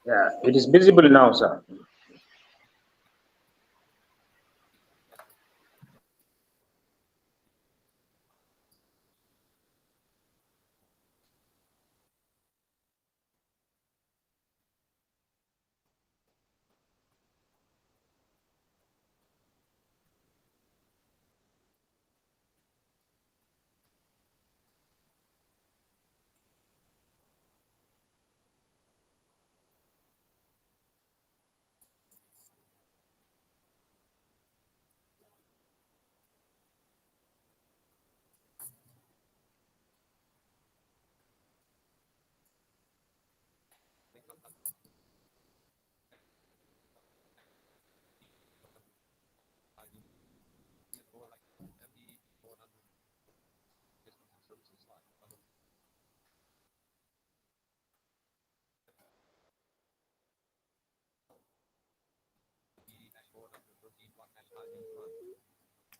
Yeah, it is visible now, sir.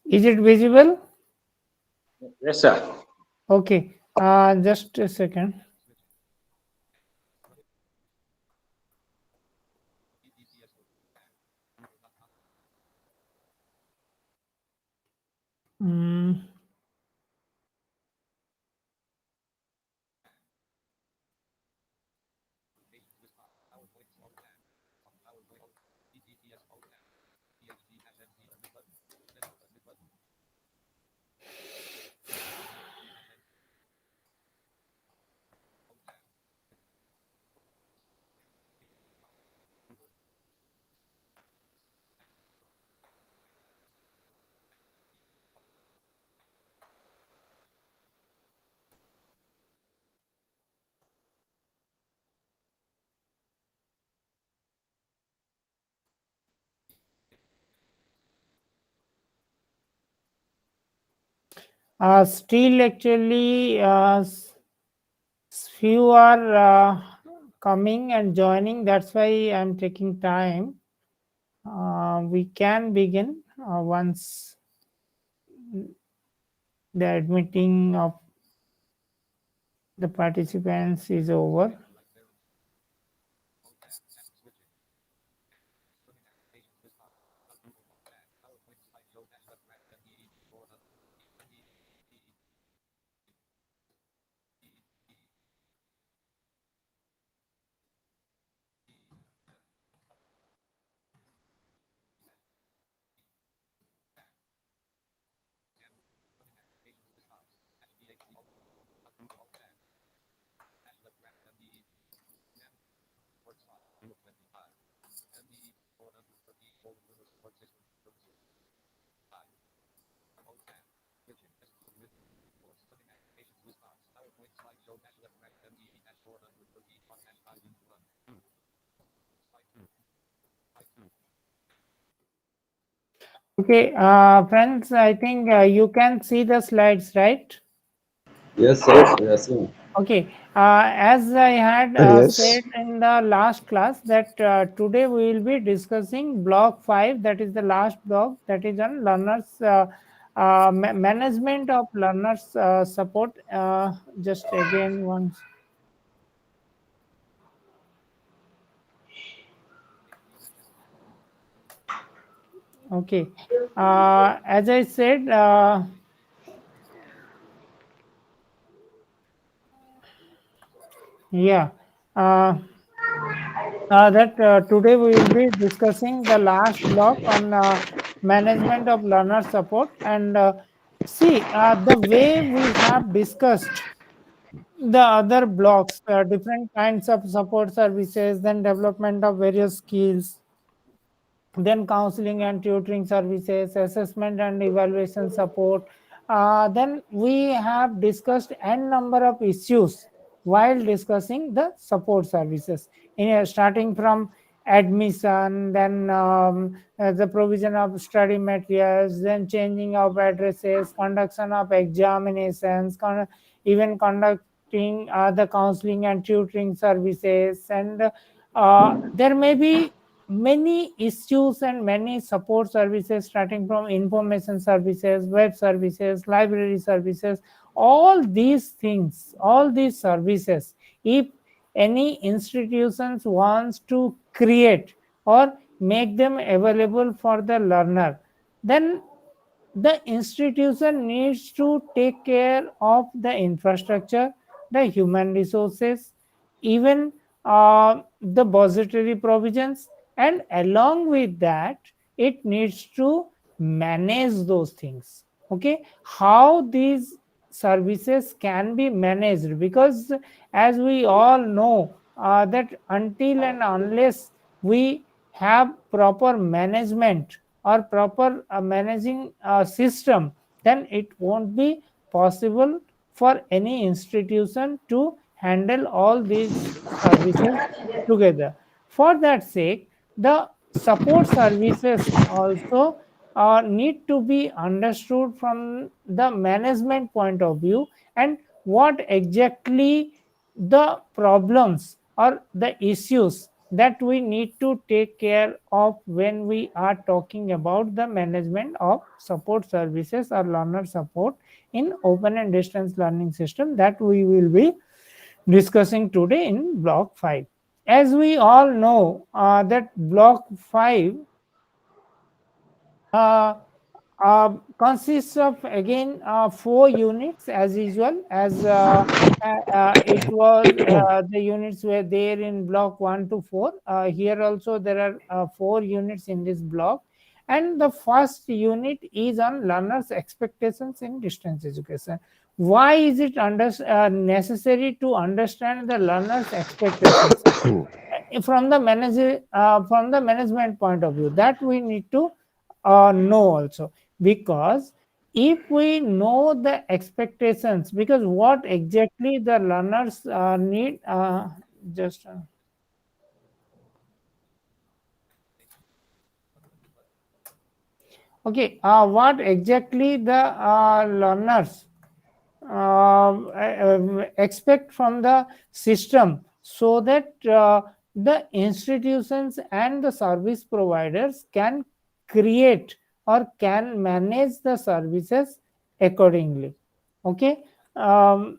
Is it visible? Yes, sir. Okay. Just a second. Mm. Still, actually, few are coming and joining. That's why I'm taking time. We can begin once the admitting of the participants is over. Okay, friends, I think you can see the slides, right? Yes, sir. Yes, sir. Okay, as I had Yes. said in the last class that today we will be discussing block 5, that is the last block, that is on learners management of learners support. Just again once. Okay. As I said, yeah, uh, that today we will be discussing the last block on management of learner support. And see, the way we have discussed the other blocks, different kinds of support services, then development of various skills, then counseling and tutoring services, assessment and evaluation support. Then we have discussed n number of issues while discussing the support services, starting from admission, then the provision of study materials, then changing of addresses, conduction of examinations, even conducting the counseling and tutoring services. And there may be many issues and many support services, starting from information services, web services, library services. All these things, all these services, if any institutions wants to create or make them available for the learner, then the institution needs to take care of the infrastructure, the human resources, even the budgetary provisions, and along with that, it needs to manage those things. Okay, how these services can be managed? Because as we all know, that until and unless we have proper management or proper managing system, then it won't be possible for any institution to handle all these services together. For that sake, the support services also need to be understood from the management point of view, and what exactly the problems or the issues that we need to take care of when we are talking about the management of support services or learner support in open and distance learning system, that we will be discussing today in block 5. As we all know, that block 5 uh, consists of again 4 units as usual, as it was the units were there in block 1 to 4. Here also there are 4 units in this block, and the first unit is on learners expectations in distance education. Why is it necessary to understand the learners expectations from the manager, from the management point of view? That we need to know also, because if we know the expectations, because what exactly the learners need, just okay, what exactly the learners expect from the system, so that the institutions and the service providers can create or can manage the services accordingly. Okay. um,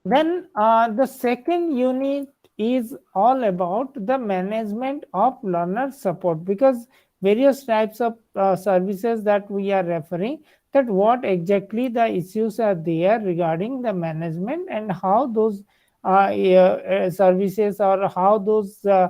Then the second unit is all about the management of learner support, because various types of services that we are referring, that what exactly the issues are there regarding the management, and how those services, or how those uh,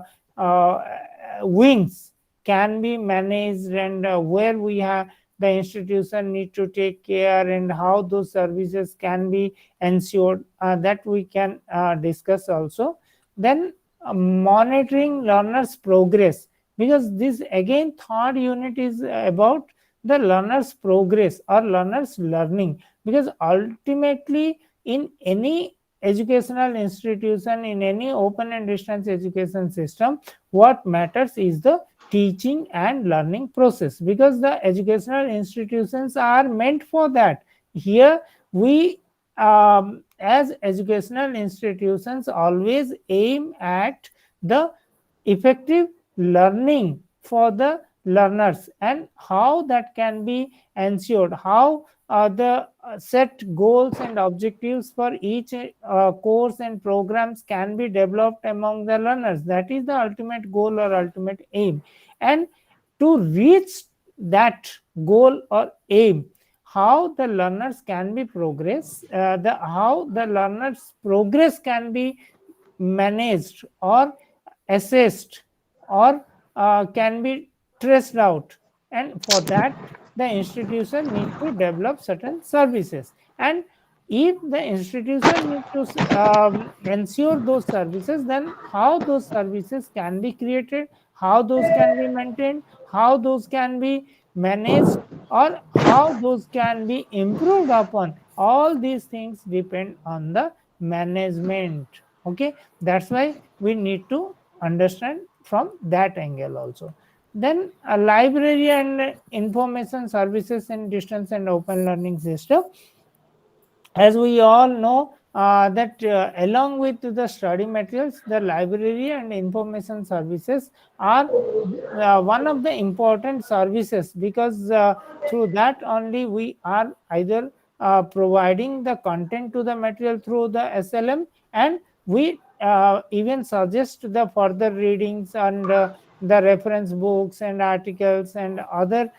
wings can be managed, and where we have the institution need to take care, and how those services can be ensured, that we can discuss also. Then monitoring learners progress, because this again third unit is about the learners progress or learners learning, because ultimately in any educational institution, in any open and distance education system, what matters is the teaching and learning process, because the educational institutions are meant for that. Here we, as educational institutions, always aim at the effective learning for the learners and how that can be ensured, how the set goals and objectives for each course and programs can be developed among the learners. That is the ultimate goal or ultimate aim. And to reach that goal or aim, how the learners can be progress, the how the learners progress can be managed or assessed or can be traced out. And for that, the institution need to develop certain services. And if the institution need to ensure those services, then how those services can be created, how those can be maintained, how those can be managed, or how those can be improved upon, all these things depend on the management. Okay, that's why we need to understand from that angle also. Then a library and information services in distance and open learning system, as we all know, that along with the study materials, the library and information services are one of the important services, because through that only we are either providing the content to the material through the SLM, and we even suggest the further readings and the reference books and articles and other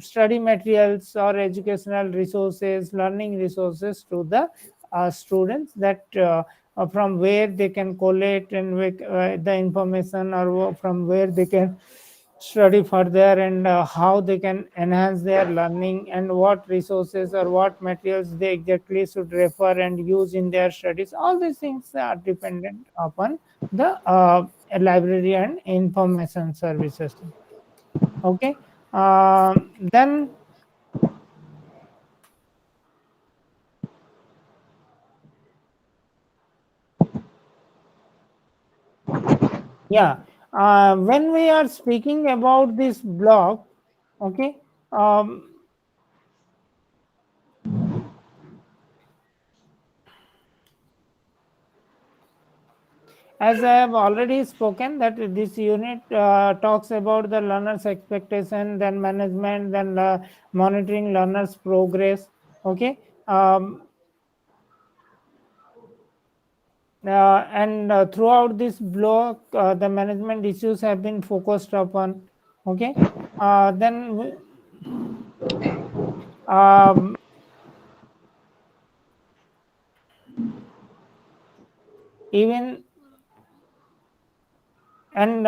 study materials or educational resources, learning resources to the students, that from where they can collect and the information, or from where they can study further, and how they can enhance their learning, and what resources or what materials they exactly should refer and use in their studies. All these things are dependent upon the library and information services. Okay. Then yeah, when we are speaking about this block, okay, um, as I have already spoken, that this unit talks about the learners expectation, then management, then monitoring learners progress. Okay. And throughout this block, the management issues have been focused upon. Okay. Then um, even and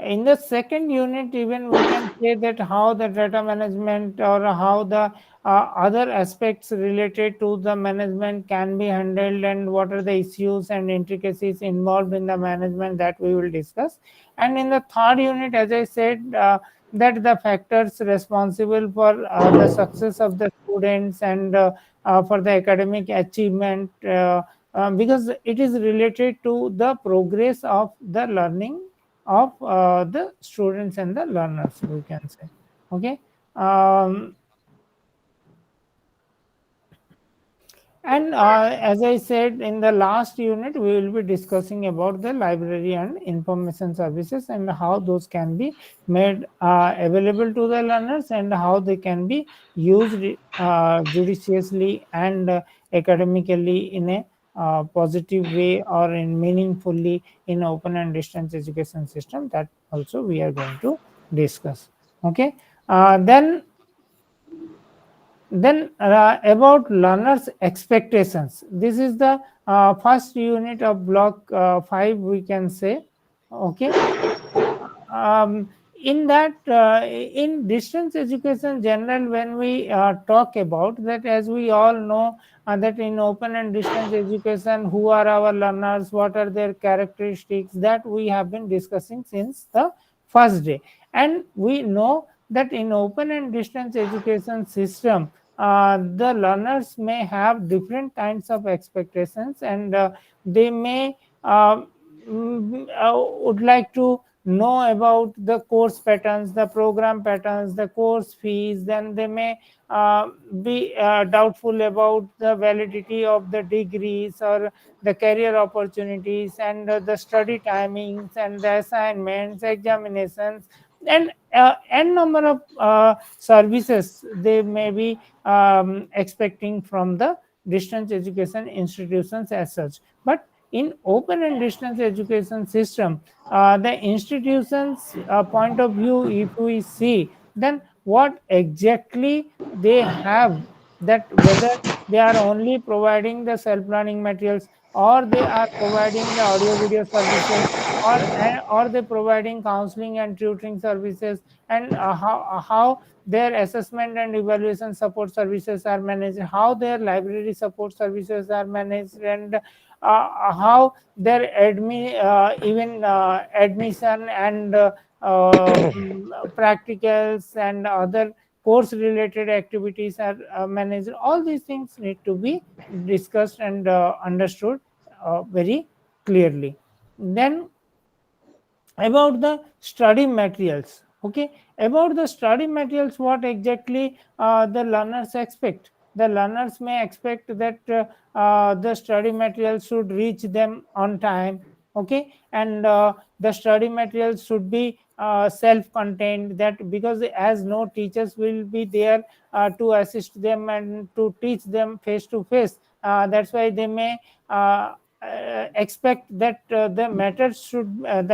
in the second unit, even we can say that how the data management, or how the other aspects related to the management can be handled, and what are the issues and intricacies involved in the management, that we will discuss. And in the third unit, as I said, that the factors responsible for the success of the students, and for the academic achievement, because it is related to the progress of the learning of the students and the learners, we can say. Okay. um, and as I said, in the last unit, we will be discussing about the library and information services, and how those can be made available to the learners, and how they can be used judiciously and academically in a positive way, or in meaningfully in open and distance education system. That also we are going to discuss. Okay. Then about learners expectations, this is the first unit of block 5, we can say. Okay. In that, in distance education general, when we talk about that, as we all know, that in open and distance education, who are our learners, what are their characteristics, that we have been discussing since the first day. And we know that in open and distance education system, the learners may have different kinds of expectations, and they may would like to know about the course patterns, the program patterns, the course fees. Then they may be doubtful about the validity of the degrees, or the career opportunities, and the study timings, and the assignments, examinations. and n number of services they may be expecting from the distance education institutions as such. But in open and distance education system, the institutions point of view, if we see, then what exactly they have, that whether they are only providing the self learning materials, or they are providing the audio video services, or they providing counseling and tutoring services, and how their assessment and evaluation support services are managed, how their library support services are managed, and how their even admission and practicals and other course related activities are managed. All these things need to be discussed and understood very clearly. Then about the study materials, okay, about the study materials, what exactly the learners expect. The learners may expect that the study materials should reach them on time, okay, and the study materials should be self contained, that because as no teachers will be there to assist them and to teach them face to face, that's why they may expect that the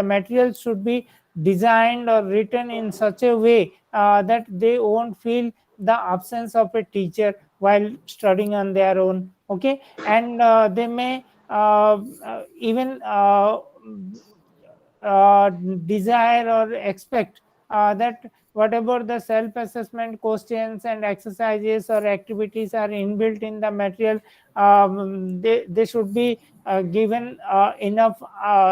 materials should be designed or written in such a way that they won't feel the absence of a teacher while studying on their own, okay, and they may even uh, desire or expect that whatever the self assessment questions and exercises or activities are inbuilt in the material, they should be given enough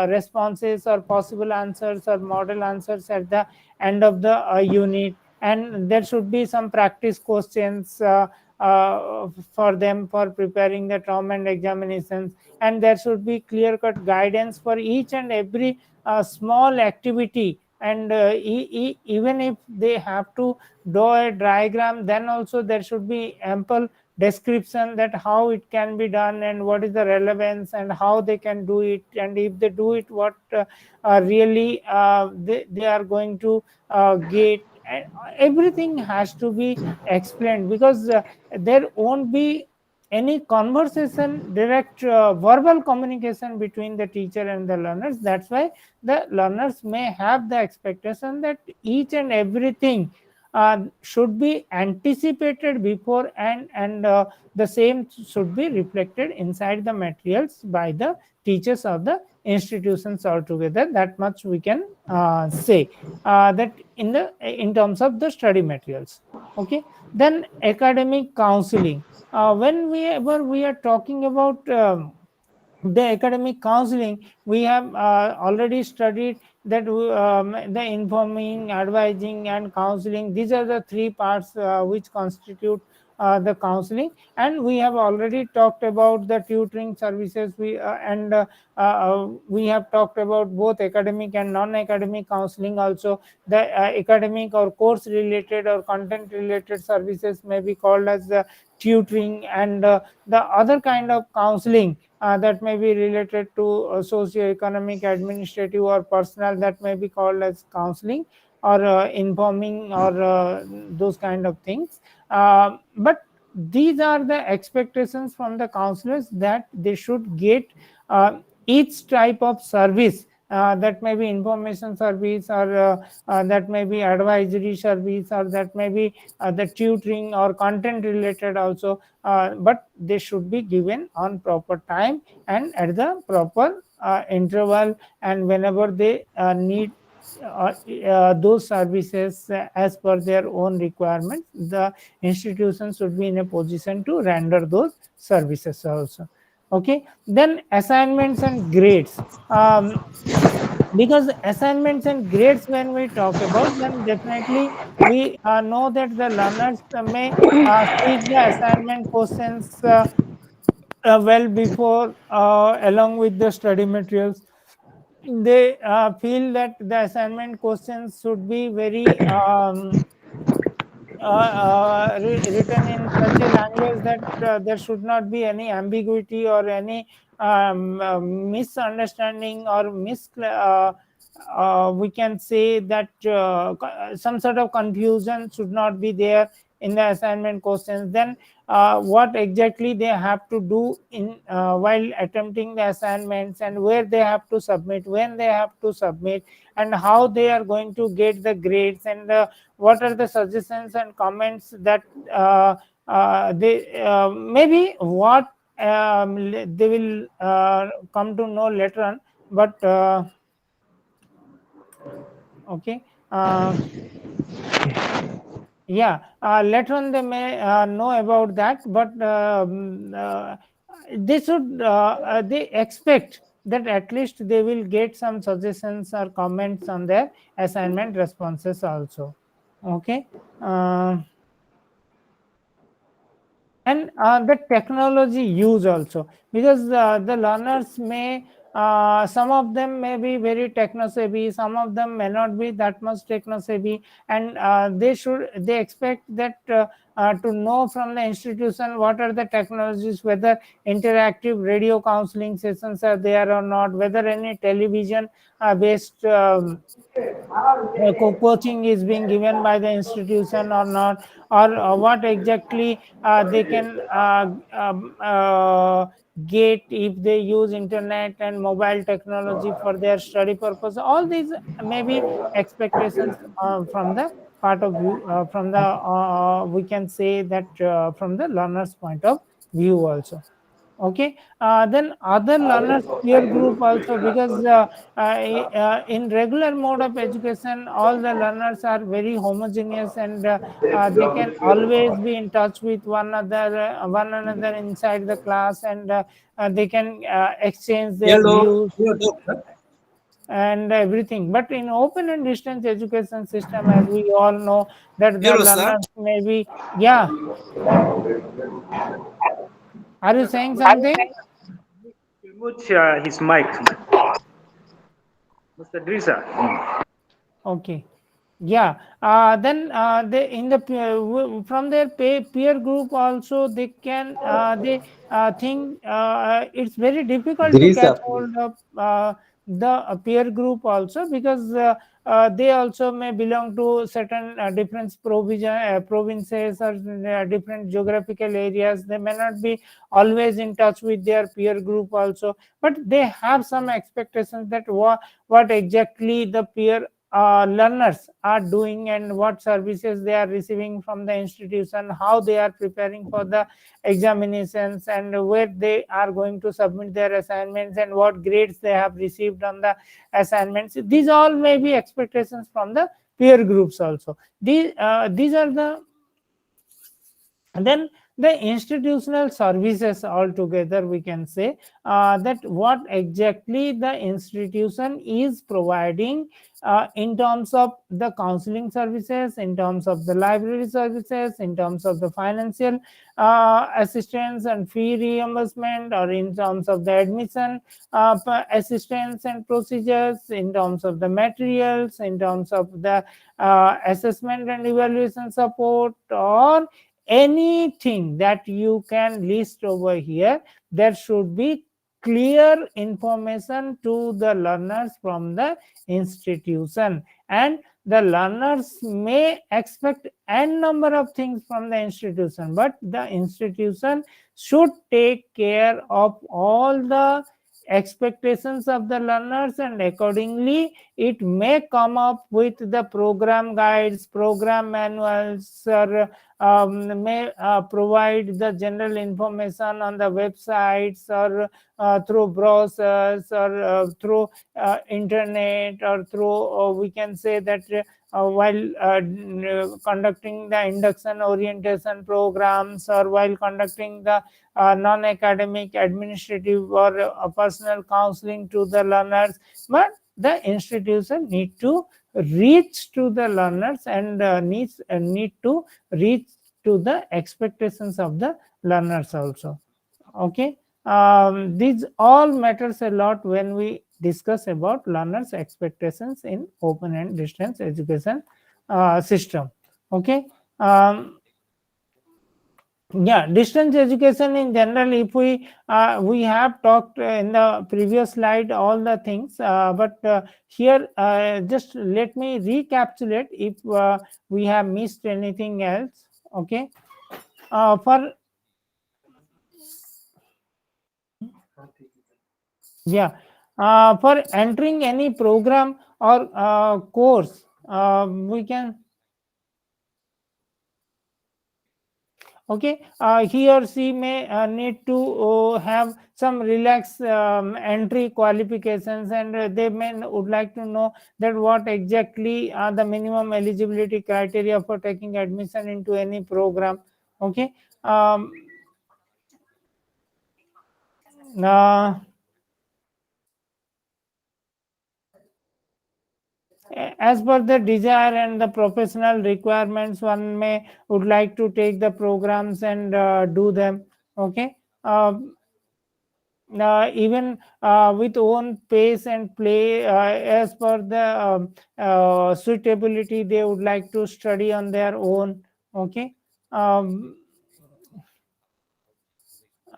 responses or possible answers or model answers at the end of the unit, and there should be some practice questions for them for preparing the term and examinations, and there should be clear cut guidance for each and every small activity, and even if they have to draw a diagram, then also there should be ample description that how it can be done and what is the relevance and how they can do it, and if they do it, what really they are going to get, and everything has to be explained, because there won't be any conversation, direct verbal communication between the teacher and the learners. That's why the learners may have the expectation that each and everything should be anticipated before, and the same should be reflected inside the materials by the teachers of the institutions altogether. That much we can say, that in terms of the study materials, okay. Then academic counseling, whenever we are talking about the academic counseling, we have already studied that the informing, advising, and counseling, these are the three parts which constitute the counseling, and we have already talked about the tutoring services, and we have talked about both academic and non-academic counseling also. The academic or course related or content related services may be called as the tutoring, and the other kind of counseling that may be related to socio-economic, administrative, or personal, that may be called as counseling or informing, or those kind of things. But these are the expectations from the counselors, that they should get each type of service, that may be information service, or that may be advisory service, or that may be the tutoring or content related also, but they should be given on proper time and at the proper interval, and whenever they need those services as per their own requirements, the institution should be in a position to render those services also, okay. Then assignments and grades, because assignments and grades, when we talk about, then definitely we know that the learners may seek the assignment questions well before, along with the study materials. They feel that the assignment questions should be very written in such a language that there should not be any ambiguity or any misunderstanding or we can say that some sort of confusion should not be there in the assignment questions. Then what exactly they have to do in while attempting the assignments, and where they have to submit, when they have to submit, and how they are going to get the grades, and what are the suggestions and comments that they maybe what they will come to know later on. But okay, yeah, later on they may know about that, but they should they expect that at least they will get some suggestions or comments on their assignment responses also. Okay. And the technology use also, because the learners may some of them may be very techno savvy, some of them may not be that much techno savvy, and they expect that to know from the institution what are the technologies, whether interactive radio counseling sessions are there or not, whether any television based coaching is being given by the institution or not, or what exactly they can get if they use internet and mobile technology for their study purpose. All these may be expectations from the part of view, from the we can say that from the learner's point of view also. Okay. Then other learners peer group also, because in regular mode of education all the learners are very homogeneous, and they can always be in touch with one another inside the class, and they can exchange their views and everything. But in open and distance education system, as we all know, that the Hello, sir. learners may be, yeah, are you saying something? Mute his mic, Mr. Drisa. Okay. Yeah. Then they in the from their peer group also they can they think it's very difficult to catch Drisa, please. hold of the peer group also, because they also may belong to certain different provinces or different geographical areas. They may not be always in touch with their peer group also, but they have some expectations that what exactly the peer learners are doing, and what services they are receiving from the institution, how they are preparing for the examinations, and where they are going to submit their assignments, and what grades they have received on the assignments. These all may be expectations from the peer groups also. These are the, and then the institutional services altogether, we can say that what exactly the institution is providing in terms of the counseling services, in terms of the library services, in terms of the financial assistance and fee reimbursement, or in terms of the admission assistance and procedures, in terms of the materials, in terms of the assessment and evaluation support, or anything that you can list over here. There should be clear information to the learners from the institution, and the learners may expect n number of things from the institution, but the institution should take care of all the expectations of the learners, and accordingly it may come up with the program guides, program manuals, or may provide the general information on the websites, or through browsers, or through internet, or through we can say that while conducting the induction orientation programs, or while conducting the non-academic, administrative, or personal counseling to the learners. But the institution need to reach to the learners, and need to reach to the expectations of the learners also. Okay. These all matters a lot when we discuss about learners expectations in open and distance education system. Okay. um, Yeah, distance education in general, if we have talked in the previous slide all the things, but here just let me recapitulate if we have missed anything else. Okay, for yeah, for entering any program or course, we can. Okay, he or she may need to have some relaxed entry qualifications, and they may would like to know that what exactly are the minimum eligibility criteria for taking admission into any program. Okay, um, uh, as per the desire and the professional requirements, one may would like to take the programs and do them. Okay, even with own pace and play, as per the suitability, they would like to study on their own. Okay, um,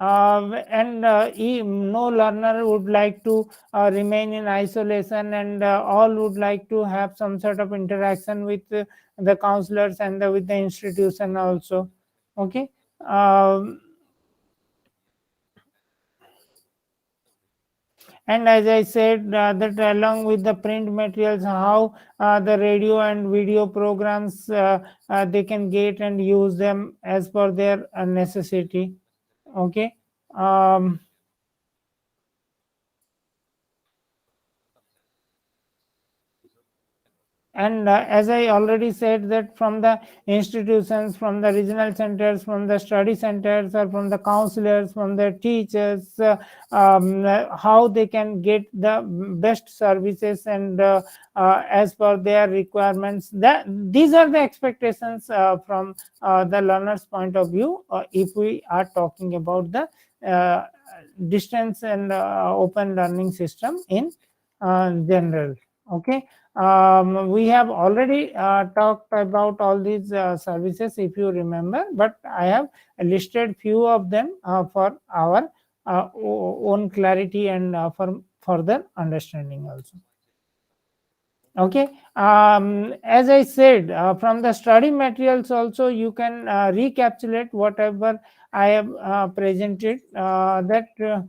and no learner would like to remain in isolation, and all would like to have some sort of interaction with the counselors and with the institution also. Okay, um, and as I said, that along with the print materials, how the radio and video programs, they can get and use them as per their necessity. Okay, um, and as I already said, that from the institutions, from the regional centers, from the study centers, or from the counselors, from the teachers, how they can get the best services, and as per their requirements, that these are the expectations from the learner's point of view, if we are talking about the uh, distance and open learning system in general. Okay, we have already talked about all these services, if you remember, but I have listed few of them for our own clarity and for further understanding also. Okay, as I said, from the study materials also you can recapitulate whatever I have presented, that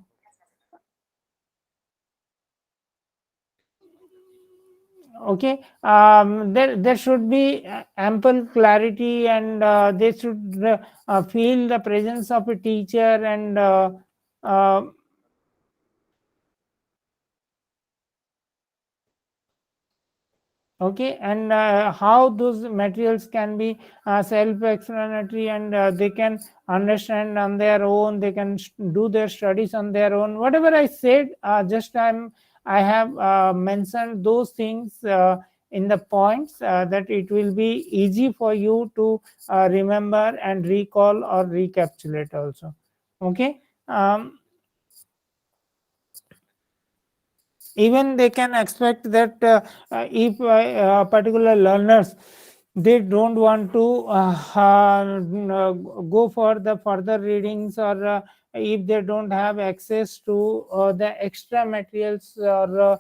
okay, there should be ample clarity, and they should feel the presence of a teacher, and uh, okay, and how those materials can be self-explanatory, and they can understand on their own, they can do their studies on their own. Whatever I said, just I have mentioned those things in the points, that it will be easy for you to remember and recall or recapitulate also. Okay, even they can expect that if particular learners, they don't want to go for the further readings, or if they don't have access to the extra materials, or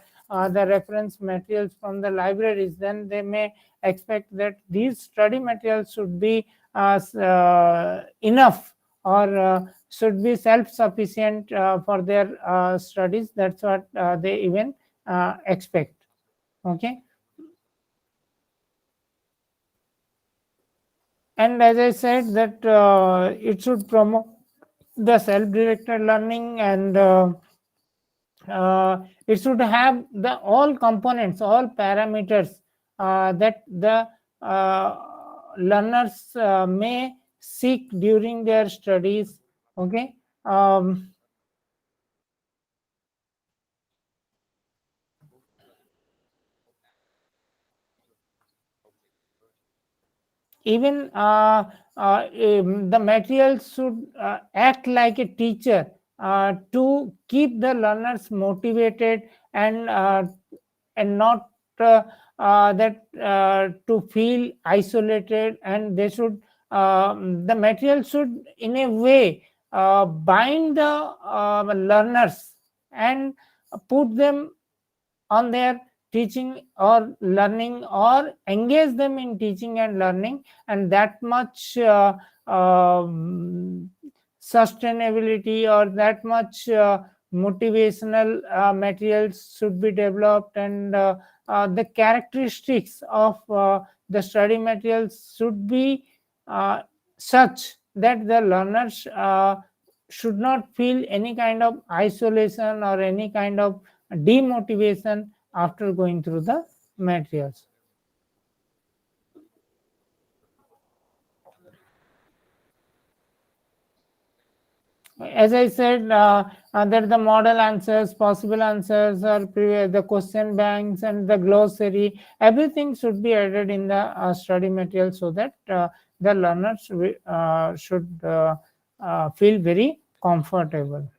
the reference materials from the libraries, then they may expect that these study materials should be enough, or should be self-sufficient for their studies. That's what they even expect. Okay, and as I said, that it should promote the self-directed learning, and it should have the all components, all parameters that the uh, learners may seek during their studies. Okay, even the materials should act like a teacher to keep the learners motivated, and not that to feel isolated, and they should the material should in a way bind the learners and put them on their teaching or learning, or engage them in teaching and learning, and that much sustainability or that much motivational materials should be developed, and the characteristics of the study materials should be uh, such that the learners should not feel any kind of isolation or any kind of demotivation after going through the materials. As I said, that the model answers, possible answers, or the question banks and the glossary, everything should be added in the study material, so that the learners should feel very comfortable.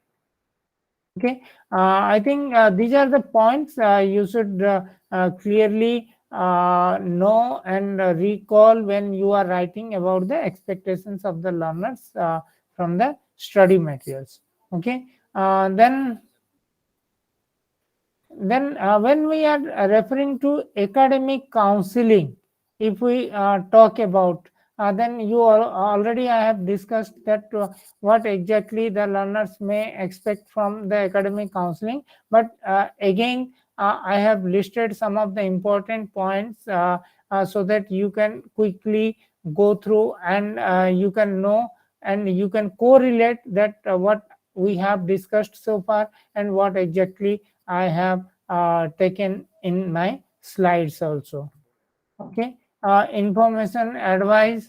Okay, I think these are the points you should clearly know and recall when you are writing about the expectations of the learners from the study materials. Okay, then when we are referring to academic counseling, if we talk about, then already I have discussed that what exactly the learners may expect from the academic counseling. But again, I have listed some of the important points so that you can quickly go through, and you can know and you can correlate that what we have discussed so far and what exactly I have taken in my slides also. Okay, information, advice,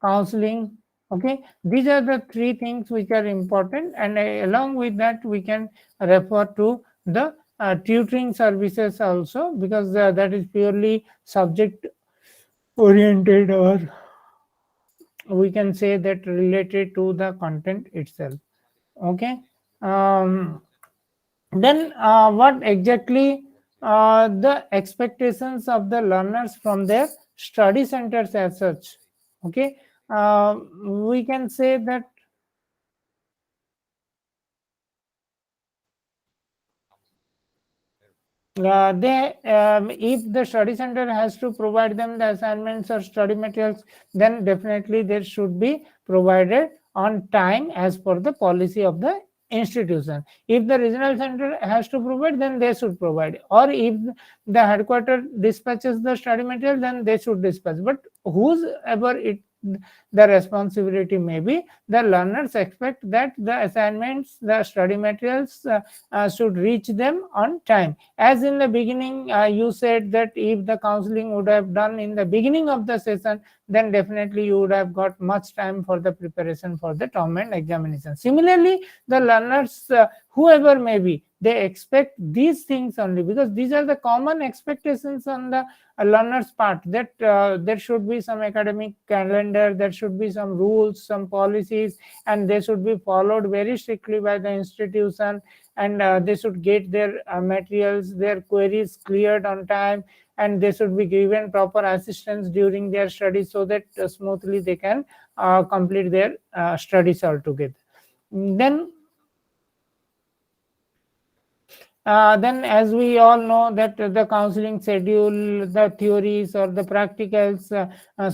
counseling. Okay, these are the three things which are important, and along with that, we can refer to the tutoring services also, because that is purely subject oriented, or we can say that related to the content itself. Okay. um, then what exactly the expectations of the learners from their study centers as such. Okay, we can say that if the study center has to provide them the assignments or study materials, then definitely they should be provided on time as per the policy of the institution. If the regional center has to provide, then they should provide, or if the headquarter dispatches the study material, then they should dispatch. But whosoever it the responsibility may be, the learners expect that the assignments, the study materials should reach them on time. As in the beginning, you said that if the counseling would have done in the beginning of the session, then definitely you would have got much time for the preparation for the term and examination. Similarly, the learners, whoever may be, they expect these things only, because these are the common expectations on the learners part, that there should be some academic calendar, there should be some rules, some policies, and they should be followed very strictly by the institution, and they should get their materials, their queries cleared on time, and they should be given proper assistance during their studies, so that smoothly they can complete their studies altogether. Then as we all know that the counseling schedule, the theories or the practicals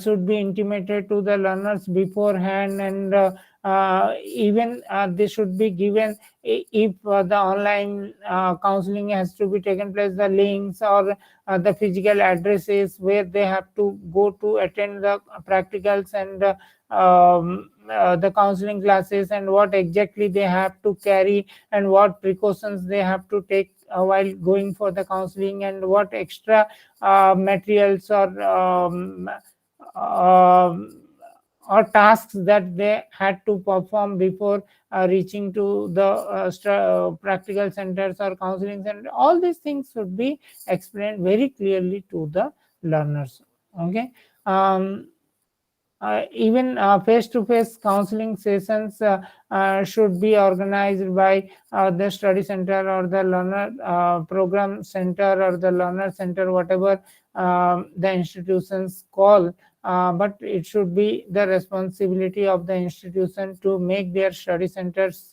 should be intimated to the learners beforehand, and even they should be given, if the online counseling has to be taken place, the links or the physical addresses where they have to go to attend the practicals, and the counseling classes, and what exactly they have to carry, and what precautions they have to take while going for the counseling, and what extra materials um, or tasks that they had to perform before reaching to the practical centers or counseling center. All these things should be explained very clearly to the learners. Okay. Even face-to-face counseling sessions should be organized by the study center or the learner program center or the learner center, whatever the institutions call but it should be the responsibility of the institution to make their study centers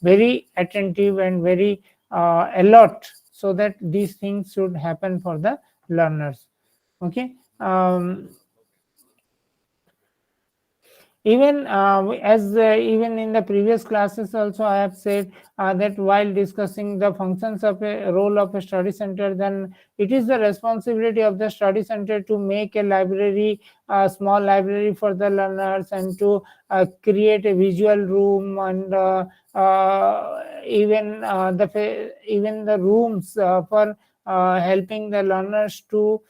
very attentive and very alert, so that these things should happen for the learners. Okay. Even as even in the previous classes also I have said that while discussing the functions of a role of a study center, then it is the responsibility of the study center to make a library, a small library for the learners, and to create a visual room, and even the rooms for helping the learners to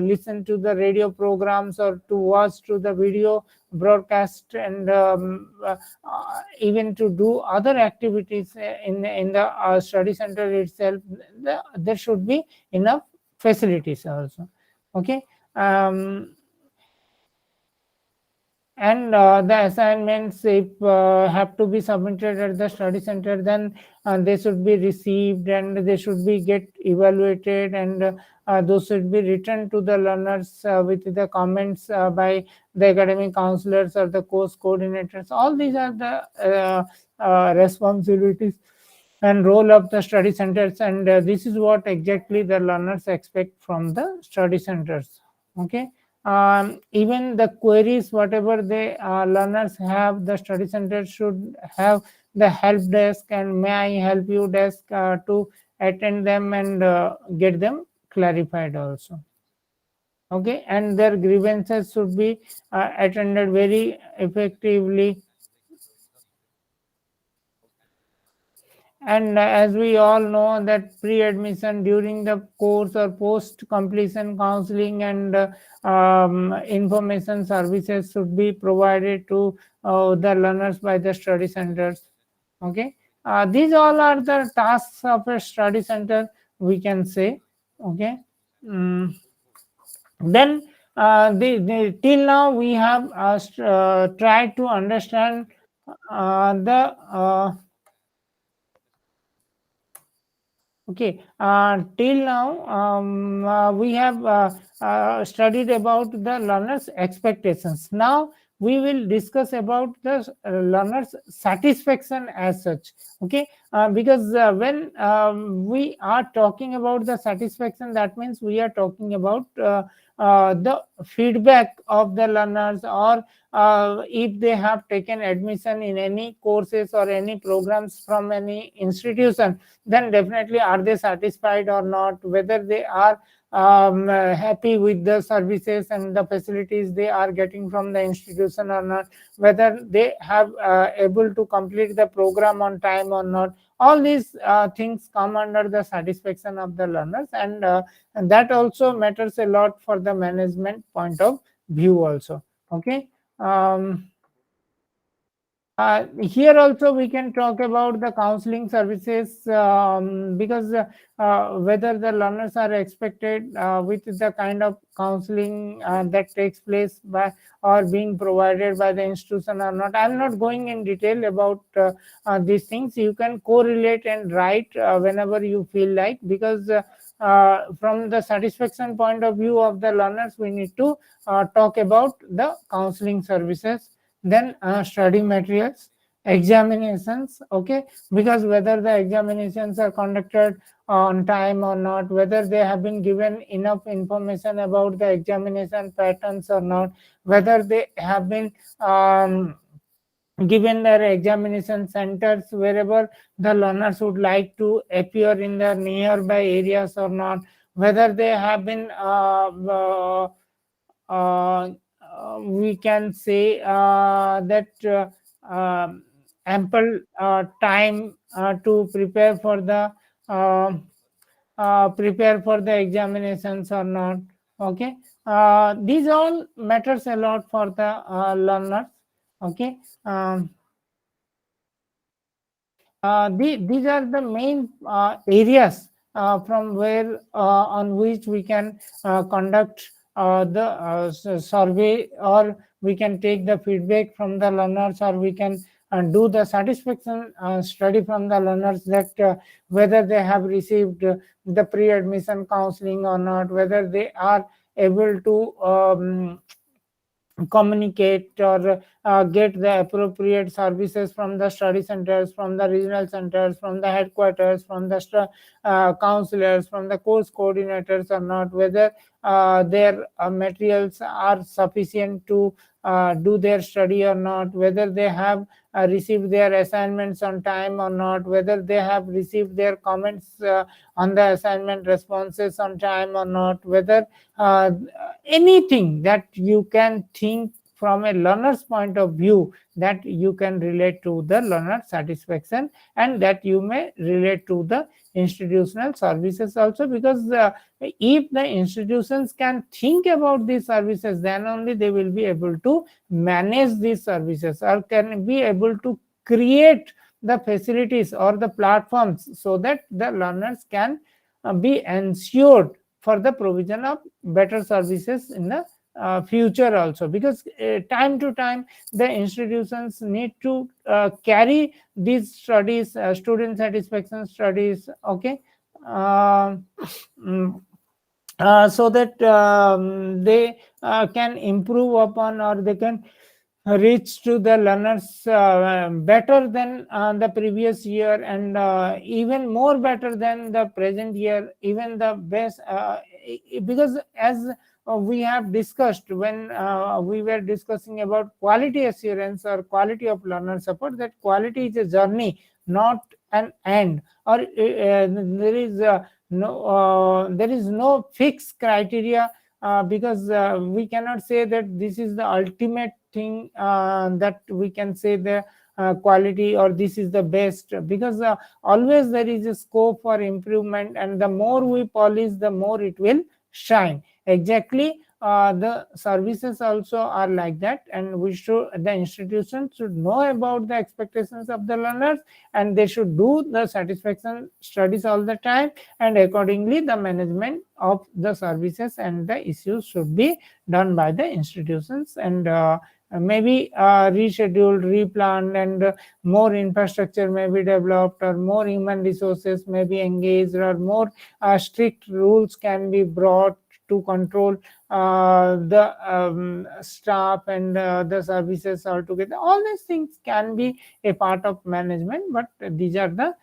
listen to the radio programs or to watch to the video broadcast, and even to do other activities in the study center itself. There should be enough facilities also. Okay. And the assignments, if have to be submitted at the study center, then they should be received, and they should be get evaluated, and those should be written to the learners with the comments by the academic counselors or the course coordinators. All these are the responsibilities and role of the study centers, and this is what exactly the learners expect from the study centers. Okay. Even the queries whatever the learners have, the study center should have the help desk and may I help you desk to attend them and get them clarified also. Okay. And their grievances should be attended very effectively. And as we all know that pre-admission, during the course or post-completion counseling and information services should be provided to the learners by the study centers. Okay. These all are the tasks of a study center, we can say. Okay. Then till now we have tried to understand the okay. Till now, we have studied about the learners' expectations. Now, we will discuss about the learners' satisfaction as such. Okay, because when we are talking about the satisfaction, that means we are talking about the feedback of the learners, or if they have taken admission in any courses or any programs from any institution, then definitely are they satisfied or not, whether they are happy with the services and the facilities they are getting from the institution or not, whether they have able to complete the program on time or not. All these things come under the satisfaction of the learners, and that also matters a lot for the management point of view also. Okay. Here also we can talk about the counseling services, because whether the learners are expected with the kind of counseling that takes place by or being provided by the institution or not. I'm not going in detail about these things. You can correlate and write whenever you feel like, because from the satisfaction point of view of the learners, we need to talk about the counseling services, then study materials, examinations. Okay, because whether the examinations are conducted on time or not, whether they have been given enough information about the examination patterns or not, whether they have been given their examination centers wherever the learners would like to appear in the nearby areas or not, whether they have been we can say that ample time to uh, prepare for the examinations or not. Okay. These all matters a lot for the learners. Okay. These are the main areas from where on which we can conduct the survey, or we can take the feedback from the learners, or we can do the satisfaction study from the learners, that whether they have received the pre-admission counseling or not, whether they are able to communicate or get the appropriate services from the study centers, from the regional centers, from the headquarters, from the counselors, from the course coordinators or not, whether their materials are sufficient to do their study or not, whether they have received their assignments on time or not, whether they have received their comments on the assignment responses on time or not, whether uh, anything that you can think from a learner's point of view that you can relate to the learner satisfaction, and that you may relate to the institutional services also, because if the institutions can think about these services, then only they will be able to manage these services, or can be able to create the facilities or the platforms so that the learners can be ensured for the provision of better services in the future also, because time to time the institutions need to carry these studies, student satisfaction studies, okay, uh, mm, so that they can improve upon, or they can reach to the learners better than the previous year, and even more better than the present year, even the best, because as we have discussed when we were discussing about quality assurance or quality of learner support, that quality is a journey, not an end, or there is no fixed criteria, because we cannot say that this is the ultimate thing, that we can say the quality or this is the best, because always there is a scope for improvement, and the more we polish, the more it will shine. Exactly, the services also are like that, and we should, the institution should know about the expectations of the learners, and they should do the satisfaction studies all the time, and accordingly the management of the services and the issues should be done by the institutions, and maybe rescheduled, replanned, and more infrastructure may be developed, or more human resources may be engaged, or more strict rules can be brought to control the staff and the services altogether. All these things can be a part of management, but these are the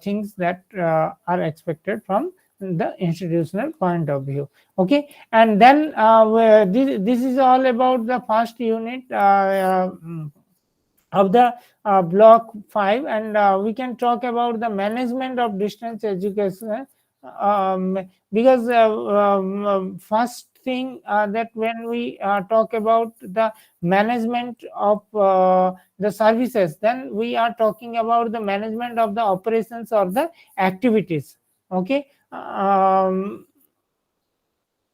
things that are expected from the institutional point of view. Okay, and then this is all about the first unit of the block 5, and we can talk about the management of distance education, um, because first thing that when we talk about the management of the services, then we are talking about the management of the operations or the activities. Okay, now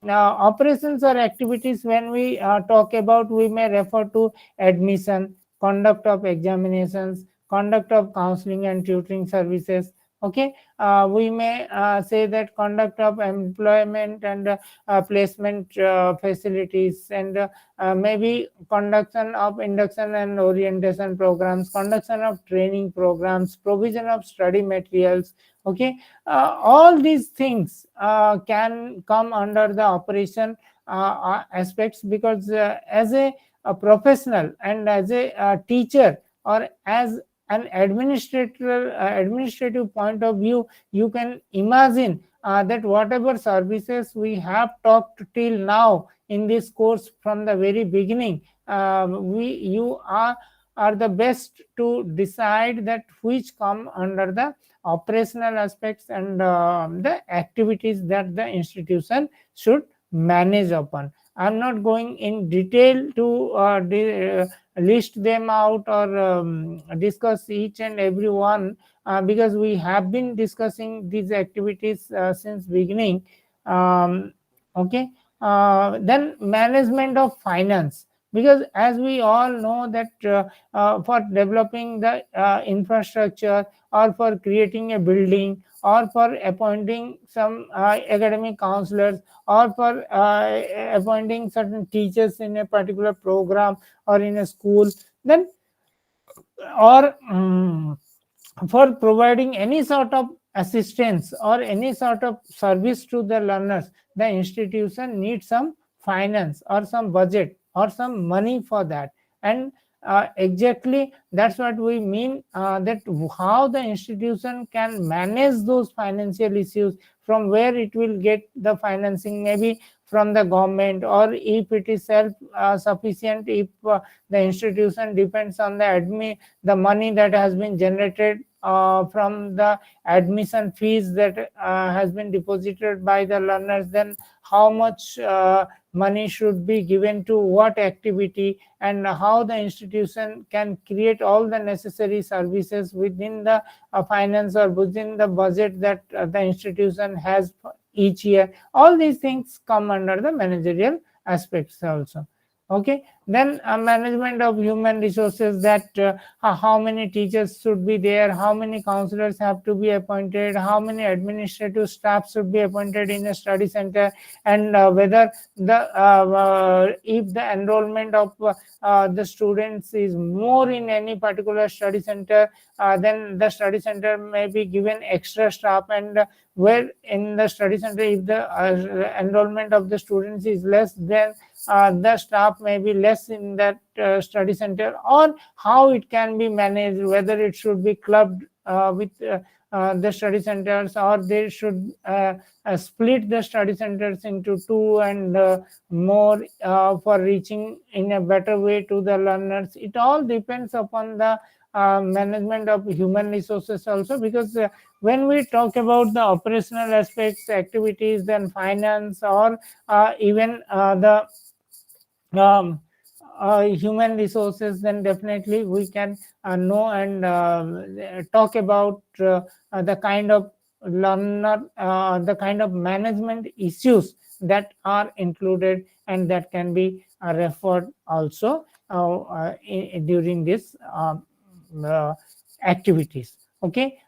operations or activities, when we talk about, we may refer to admission, conduct of examinations, conduct of counseling and tutoring services. Okay, we may say that conduct of employment and placement facilities, and maybe conduction of induction and orientation programs, conduction of training programs, provision of study materials. Okay, all these things can come under the operation aspects, because as a professional and as a teacher, or as an administrative point of view, you can imagine that whatever services we have talked till now in this course from the very beginning, we you are the best to decide that which come under the operational aspects, and the activities that the institution should manage upon. I'm not going in detail to list them out, or discuss each and every one, because we have been discussing these activities since beginning. um, okay, then management of finance, because as we all know that for developing the infrastructure, or for creating a building, or for appointing some academic counselors, or for appointing certain teachers in a particular program or in a school, then, or for providing any sort of assistance or any sort of service to the learners, the institution needs some finance or some budget or some money for that. And exactly that's what we mean, that how the institution can manage those financial issues, from where it will get the financing, maybe from the government, or if it is self sufficient, if the institution depends on the money that has been generated from the admission fees that has been deposited by the learners, then how much money should be given to what activity, and how the institution can create all the necessary services within the finance or within the budget that the institution has for each year. All these things come under the managerial aspects also. Okay, then management of human resources, that how many teachers should be there, how many counselors have to be appointed, how many administrative staff should be appointed in a study center, and whether the if the enrollment of the students is more in any particular study center, then the study center may be given extra staff, and where in the study center, if the enrollment of the students is less, then the staff may be less in that study center, or how it can be managed, whether it should be clubbed with the study centers, or they should split the study centers into two and more for reaching in a better way to the learners. It all depends upon the management of human resources also, because when we talk about the operational aspects, activities, then finance, or even um, human resources, then definitely we can know and talk about the kind of the kind of management issues that are included, and that can be referred also during this activities. Okay.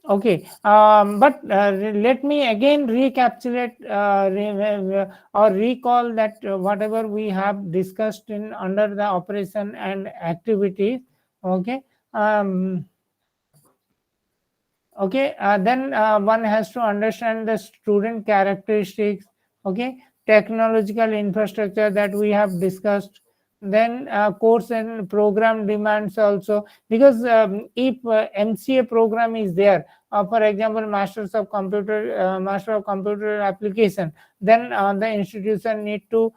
Okay, but let me again recapitulate or recall that whatever we have discussed in under the operation and activities. Okay, um, okay, then one has to understand the student characteristics. Okay, technological infrastructure that we have discussed, then course and program demands also, because if MCA program is there, for example master of computer application, then the institution need to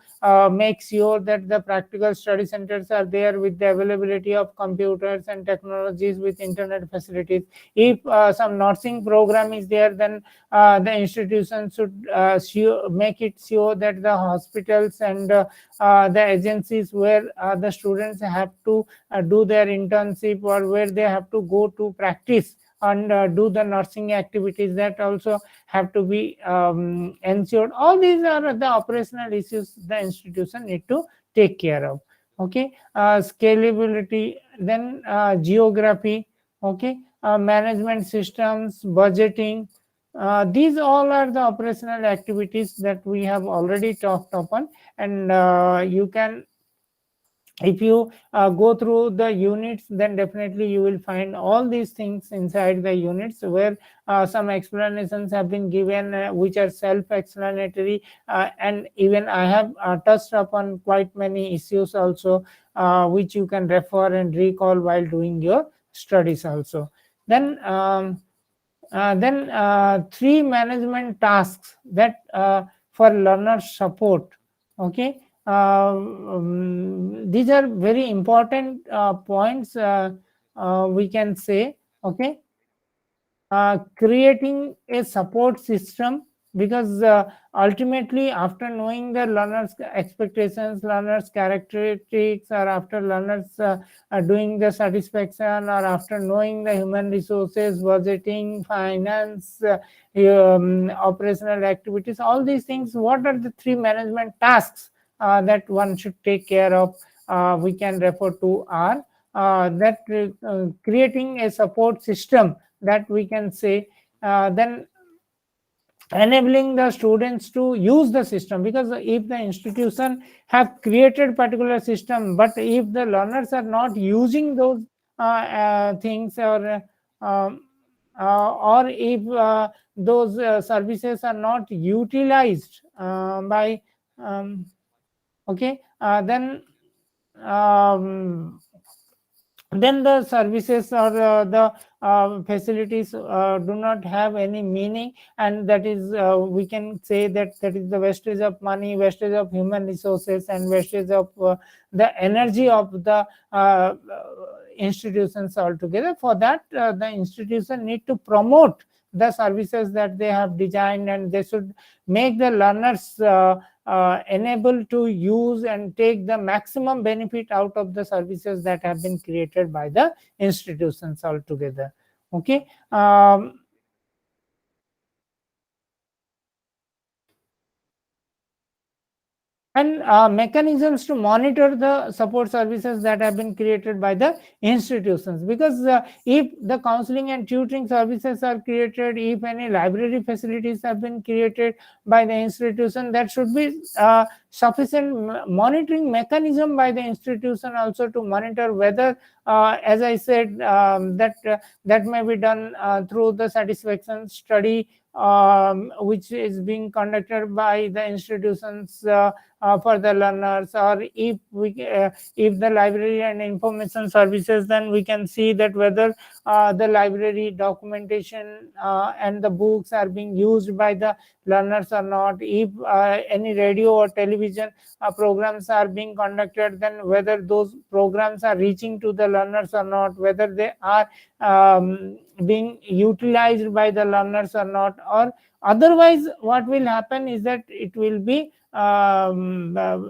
make sure that the practical study centers are there with the availability of computers and technologies with internet facilities. If some nursing program is there, then the institution should make it sure that the hospitals and the agencies where the students have to do their internship, or where they have to go to practice and do the nursing activities, that also have to be ensured. All these are the operational issues the institution need to take care of. Okay, scalability, then geography. Okay, management systems, budgeting. These all are the operational activities that we have already talked upon, and you can, if you go through the units, then definitely you will find all these things inside the units, where some explanations have been given which are self-explanatory, and even I have touched upon quite many issues also, which you can refer and recall while doing your studies also. Then three management tasks that for learner support. Okay, these are very important points, we can say. Okay, creating a support system, because ultimately, after knowing the learners expectations, learners characteristics, or after learners doing the satisfaction, or after knowing the human resources, budgeting, finance, operational activities, all these things, what are the three management tasks that one should take care of, we can refer to are that creating a support system, that we can say, then enabling the students to use the system, because if the institution have created particular system, but if the learners are not using those things, or or if those services are not utilized by okay, um, then the services or the facilities do not have any meaning, and that is we can say that that is the wastage of money, wastage of human resources, and wastage of the energy of the institutions altogether. For that, the institution need to promote the services that they have designed, and they should make the learners enable to use and take the maximum benefit out of the services that have been created by the institutions altogether. Okay. And mechanisms to monitor the support services that have been created by the institutions, because if the counseling and tutoring services are created, if any library facilities have been created by the institution, that should be sufficient monitoring mechanism by the institution also to monitor whether as I said, that may be done through the satisfaction study which is being conducted by the institutions for the learners, or if the library and information services, then we can see that whether the library documentation and the books are being used by the learners or not. If any radio or television programs are being conducted, then whether those programs are reaching to the learners or not, whether they are being utilized by the learners or not, or otherwise what will happen is that it will be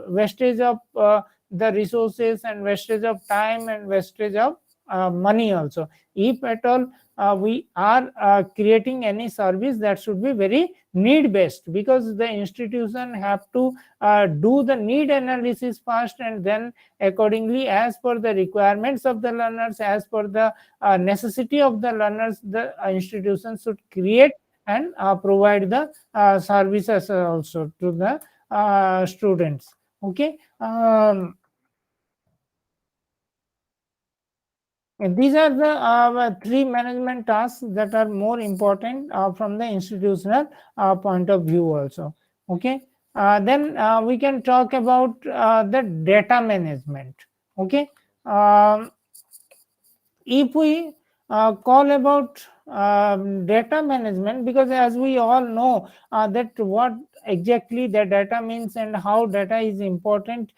wastage of the resources, and wastage of time, and wastage of money also. If at all we are creating any service, that should be very need based, because the institution have to do the need analysis first, and then accordingly, as per the requirements of the learners, as per the necessity of the learners, the institution should create and provide the services also to the students. Okay. And these are the three management tasks that are more important from the institutional point of view also. Okay. Then we can talk about the data management. Okay. Um, if we call about data management, because as we all know that what exactly the data means and how data is important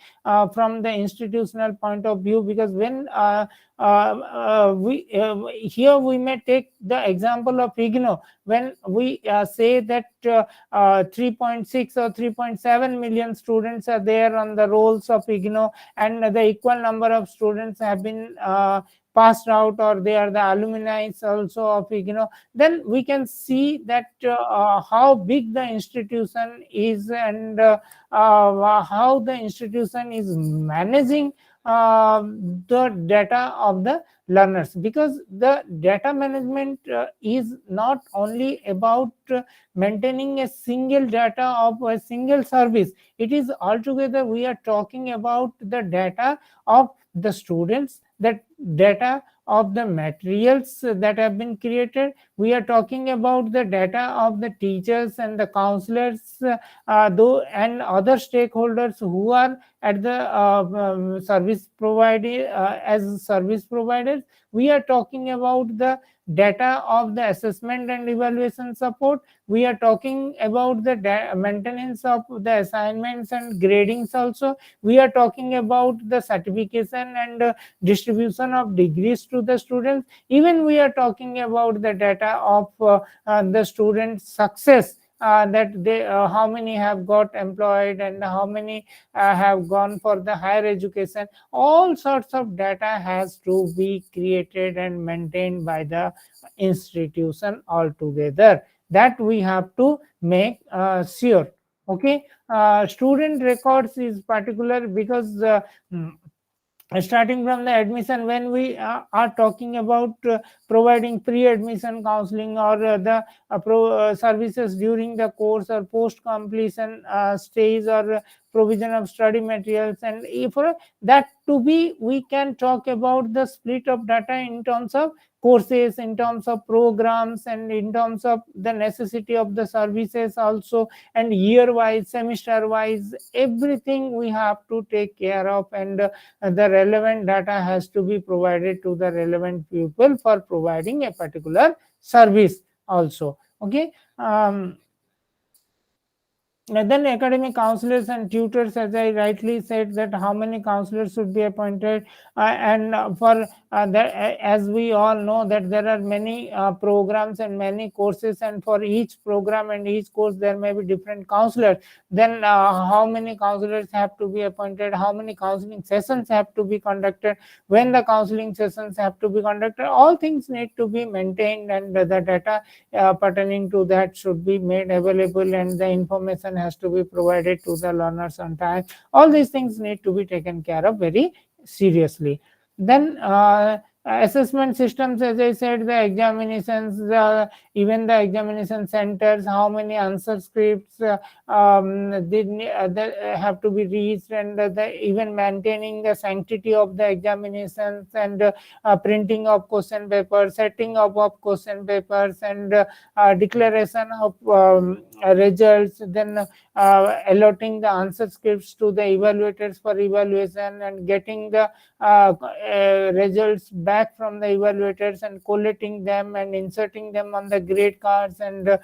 from the institutional point of view, because when we here we may take the example of IGNO. When we say that 3.6 or 3.7 million students are there on the rolls of IGNO, and the equal number of students have been passed out, or they are the alumni also of IGNO, then we can see that how big the institution is, and how the institution is managing the data of the learners, because the data management is not only about maintaining a single data of a single service. It is altogether, we are talking about the data of the students, that data of the materials that have been created. We are talking about the data of the teachers and the counselors, though, and other stakeholders who are at the service provider, as service providers. We are talking about the data of the assessment and evaluation support. We are talking about the maintenance of the assignments and gradings also. We are talking about the certification and distribution of degrees to the students. Even we are talking about the data of the student success, that they how many have got employed, and how many have gone for the higher education. All sorts of data has to be created and maintained by the institution altogether, that we have to make sure. Okay. Student records is particular, because starting from the admission, when we are talking about providing pre-admission counseling, or the services during the course or post completion stage, or provision of study materials, and if that to be, we can talk about the split of data in terms of courses, in terms of programs, and in terms of the necessity of the services also, and year wise, semester wise, everything we have to take care of, and the relevant data has to be provided to the relevant people for providing a particular service also. Okay. Then academic counselors and tutors, as I rightly said, that how many counselors should be appointed, and for that, as we all know, that there are many programs and many courses, and for each program and each course there may be different counselors. Then how many counselors have to be appointed, how many counseling sessions have to be conducted, when the counseling sessions have to be conducted, all things need to be maintained, and the data pertaining to that should be made available, and the information has to be provided to the learners on time. All these things need to be taken care of very seriously. Then assessment systems, as I said, the examinations, even the examination centers, how many answer scripts they have to be reached, and even maintaining the sanctity of the examinations, and printing of question papers, setting up of question papers, and declaration of results, then allotting the answer scripts to the evaluators for evaluation, and getting the results back from the evaluators, and collating them and inserting them on the grade cards, and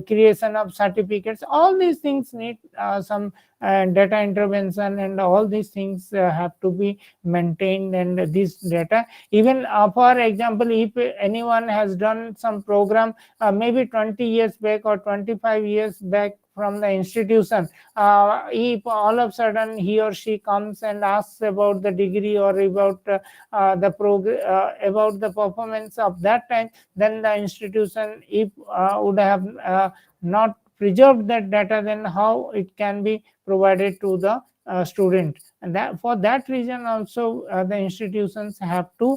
creation of certificates. All these things need some data intervention, and all these things have to be maintained, and this data, even for example, if anyone has done some program maybe 20 years back or 25 years back from the institution, if all of a sudden he or she comes and asks about the degree, or about about the performance of that time, then the institution, if would have not preserved that data, then how it can be provided to the student. And that, for that reason also, the institutions have to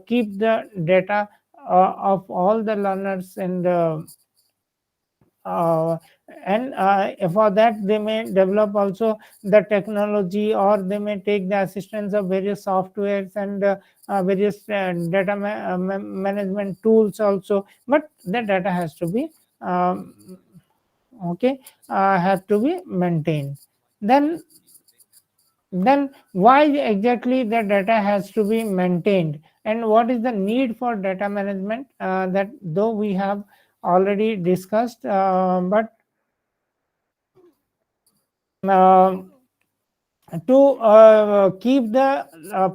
keep the data of all the learners, uh, and for that they may develop also the technology, or they may take the assistance of various softwares, and various management tools also, but the data has to be okay, have to be maintained. Then then why exactly the data has to be maintained, and what is the need for data management, that though we have already discussed, but uh, to keep the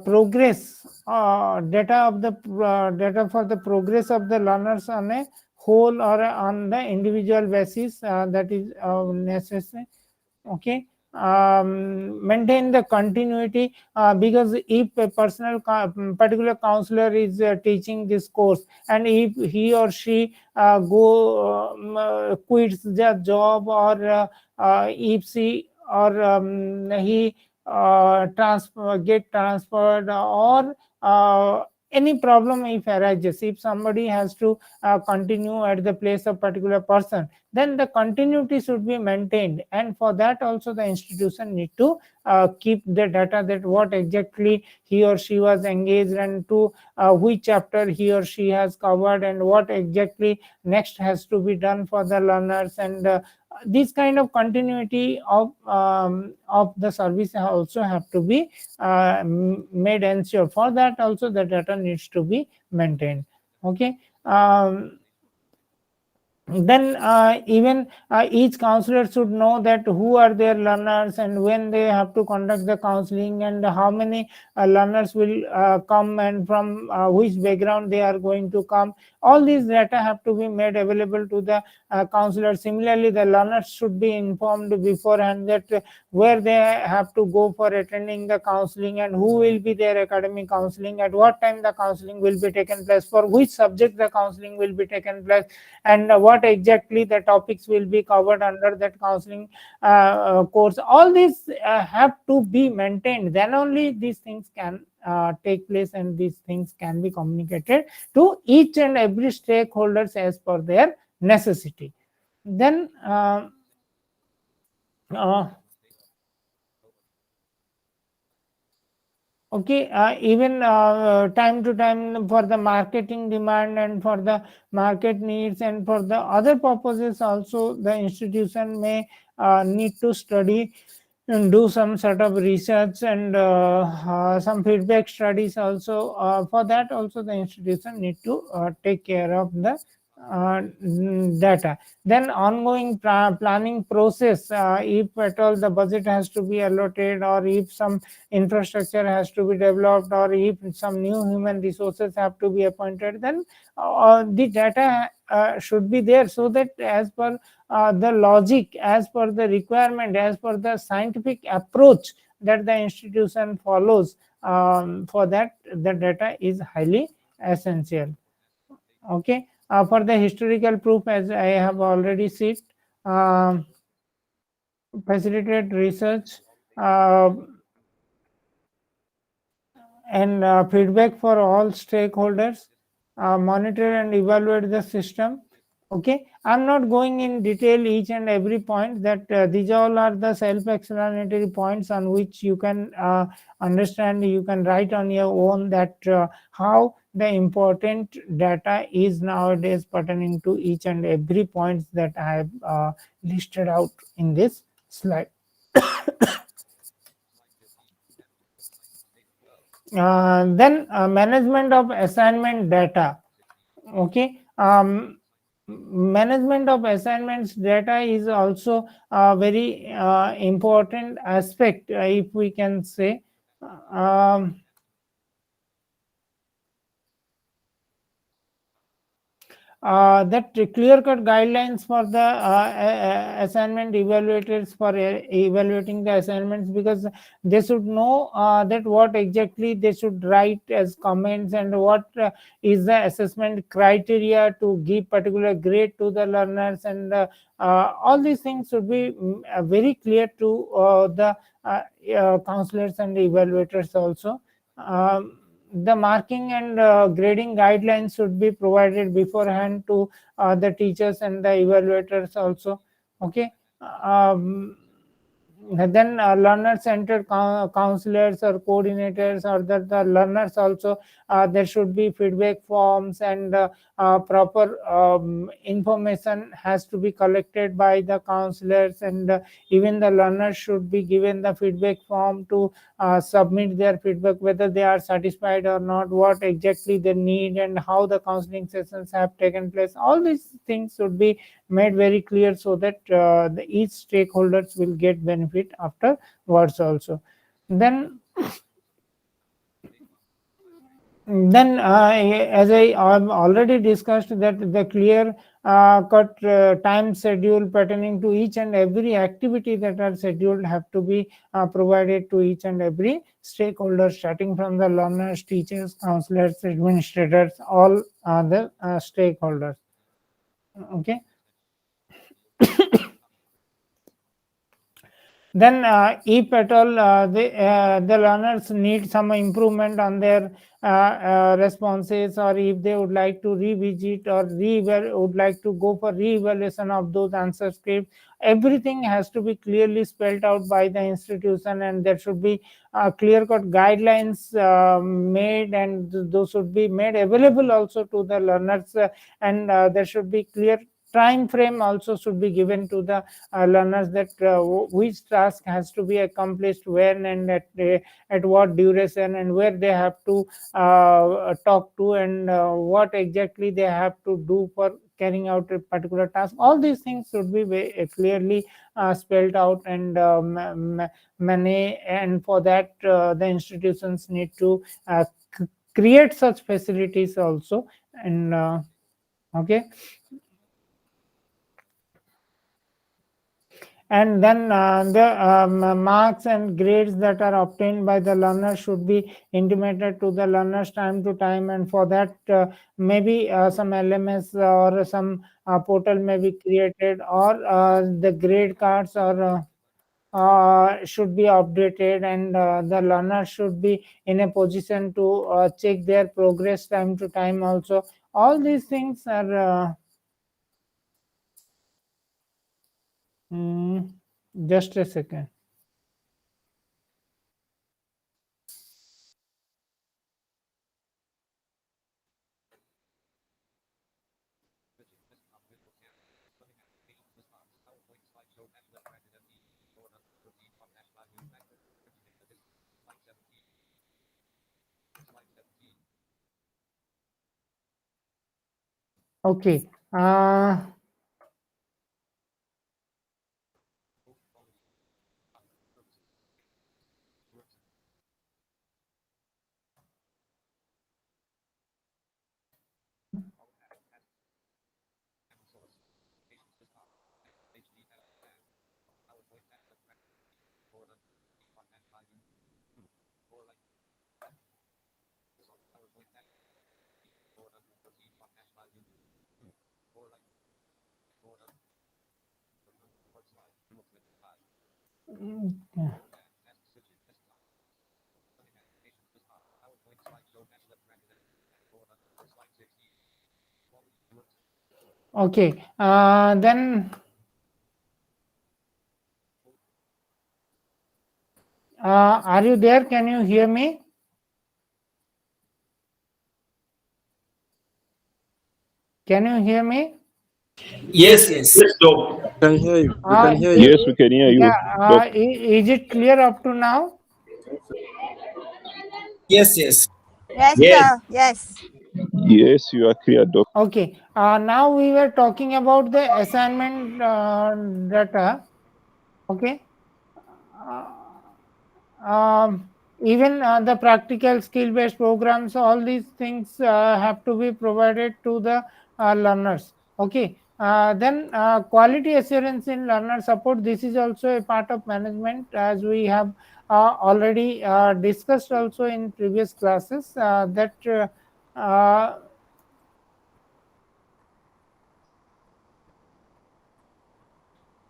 progress data of the data for the progress of the learners on a whole, or on the individual basis, that is necessary. Okay. Maintain the continuity, because if a particular counselor is teaching this course, and if he or she quits their job, or if she or he get transferred, or any problem if arises, if somebody has to continue at the place of particular person, then the continuity should be maintained, and for that also the institution need to keep the data, that what exactly he or she was engaged, and to which chapter he or she has covered, and what exactly next has to be done for the learners, and this kind of continuity of the service also have to be made ensure. For that also the data needs to be maintained. Okay. Then even each counselor should know that who are their learners, and when they have to conduct the counseling, and how many learners will come, and from which background they are going to come. All these data have to be made available to the counselor. Similarly, the learners should be informed beforehand, that where they have to go for attending the counseling, and who will be their academic counseling, at what time the counseling will be taken place, for which subject the counseling will be taken place, and what exactly the topics will be covered under that counseling course. All these have to be maintained, then only these things can take place, and these things can be communicated to each and every stakeholders as per their necessity. Then uh, Okay, even time to time for the marketing demand and for the market needs and for the other purposes also, the institution may need to study and do some sort of research and some feedback studies also. For that also the institution need to take care of the data. Then ongoing planning process, if at all the budget has to be allotted, or if some infrastructure has to be developed, or if some new human resources have to be appointed, then the data should be there, so that as per the logic, as per the requirement, as per the scientific approach that the institution follows, for that the data is highly essential. Okay, for the historical proof, as I have already said, um, facilitate research uh, and feedback for all stakeholders, monitor and evaluate the system. Okay, I'm not going in detail each and every point, that these all are the self-explanatory points on which you can understand, you can write on your own, that how the important data is nowadays pertaining to each and every points that I have listed out in this slide. Then management of assignment data. Okay, management of assignments data is also a very important aspect, if we can say. um, that clear cut guidelines for the assignment evaluators for evaluating the assignments, because they should know that what exactly they should write as comments, and what is the assessment criteria to give particular grade to the learners, and all these things should be very clear to the counselors and evaluators also. The marking and grading guidelines should be provided beforehand to the teachers and the evaluators also. Okay, um, then learner centered counselors or coordinators, or the learners also, there should be feedback forms, and proper information has to be collected by the counselors, and even the learners should be given the feedback form to submit their feedback, whether they are satisfied or not, what exactly they need, and how the counseling sessions have taken place. All these things should be made very clear, so that each stakeholders will get benefit afterwards also. Then as I have already discussed, that the clear cut time schedule pertaining to each and every activity that are scheduled have to be provided to each and every stakeholder, starting from the learners, teachers, counselors, administrators, all the stakeholders. Okay, then if at all the learners need some improvement on their responses, or if they would like to revisit or would like to go for re-evaluation of those answer scripts, everything has to be clearly spelled out by the institution, and there should be clear cut guidelines made, and those should be made available also to the learners, and there should be clear time frame also should be given to the learners, that which task has to be accomplished when, and at what duration, and where they have to talk to, and what exactly they have to do for carrying out a particular task. All these things should be very clearly spelled out, and many, and for that the institutions need to create such facilities also. And okay, and then the marks and grades that are obtained by the learner should be intimated to the learners time to time, and for that maybe some LMS or some portal may be created, or the grade cards or should be updated, and the learner should be in a position to check their progress time to time also. All these things are mm, just a second. Okay. Okay. Then are you there? Can you hear me? Can you hear me? Yes, yes. Yes, so Can hear you. We Uh, can hear you. i- Yes, we can hear yeah. you. Doc. Is it clear up to now? Yes, yes. Yes, yes, sir. Yes. Yes, you are clear, Doc. Okay. Now we were talking about the assignment data. Okay. Uh, um, Even the practical skill based programs, all these things have to be provided to the learners. Okay. Then quality assurance in learner support, this is also a part of management, as we have already discussed also in previous classes, that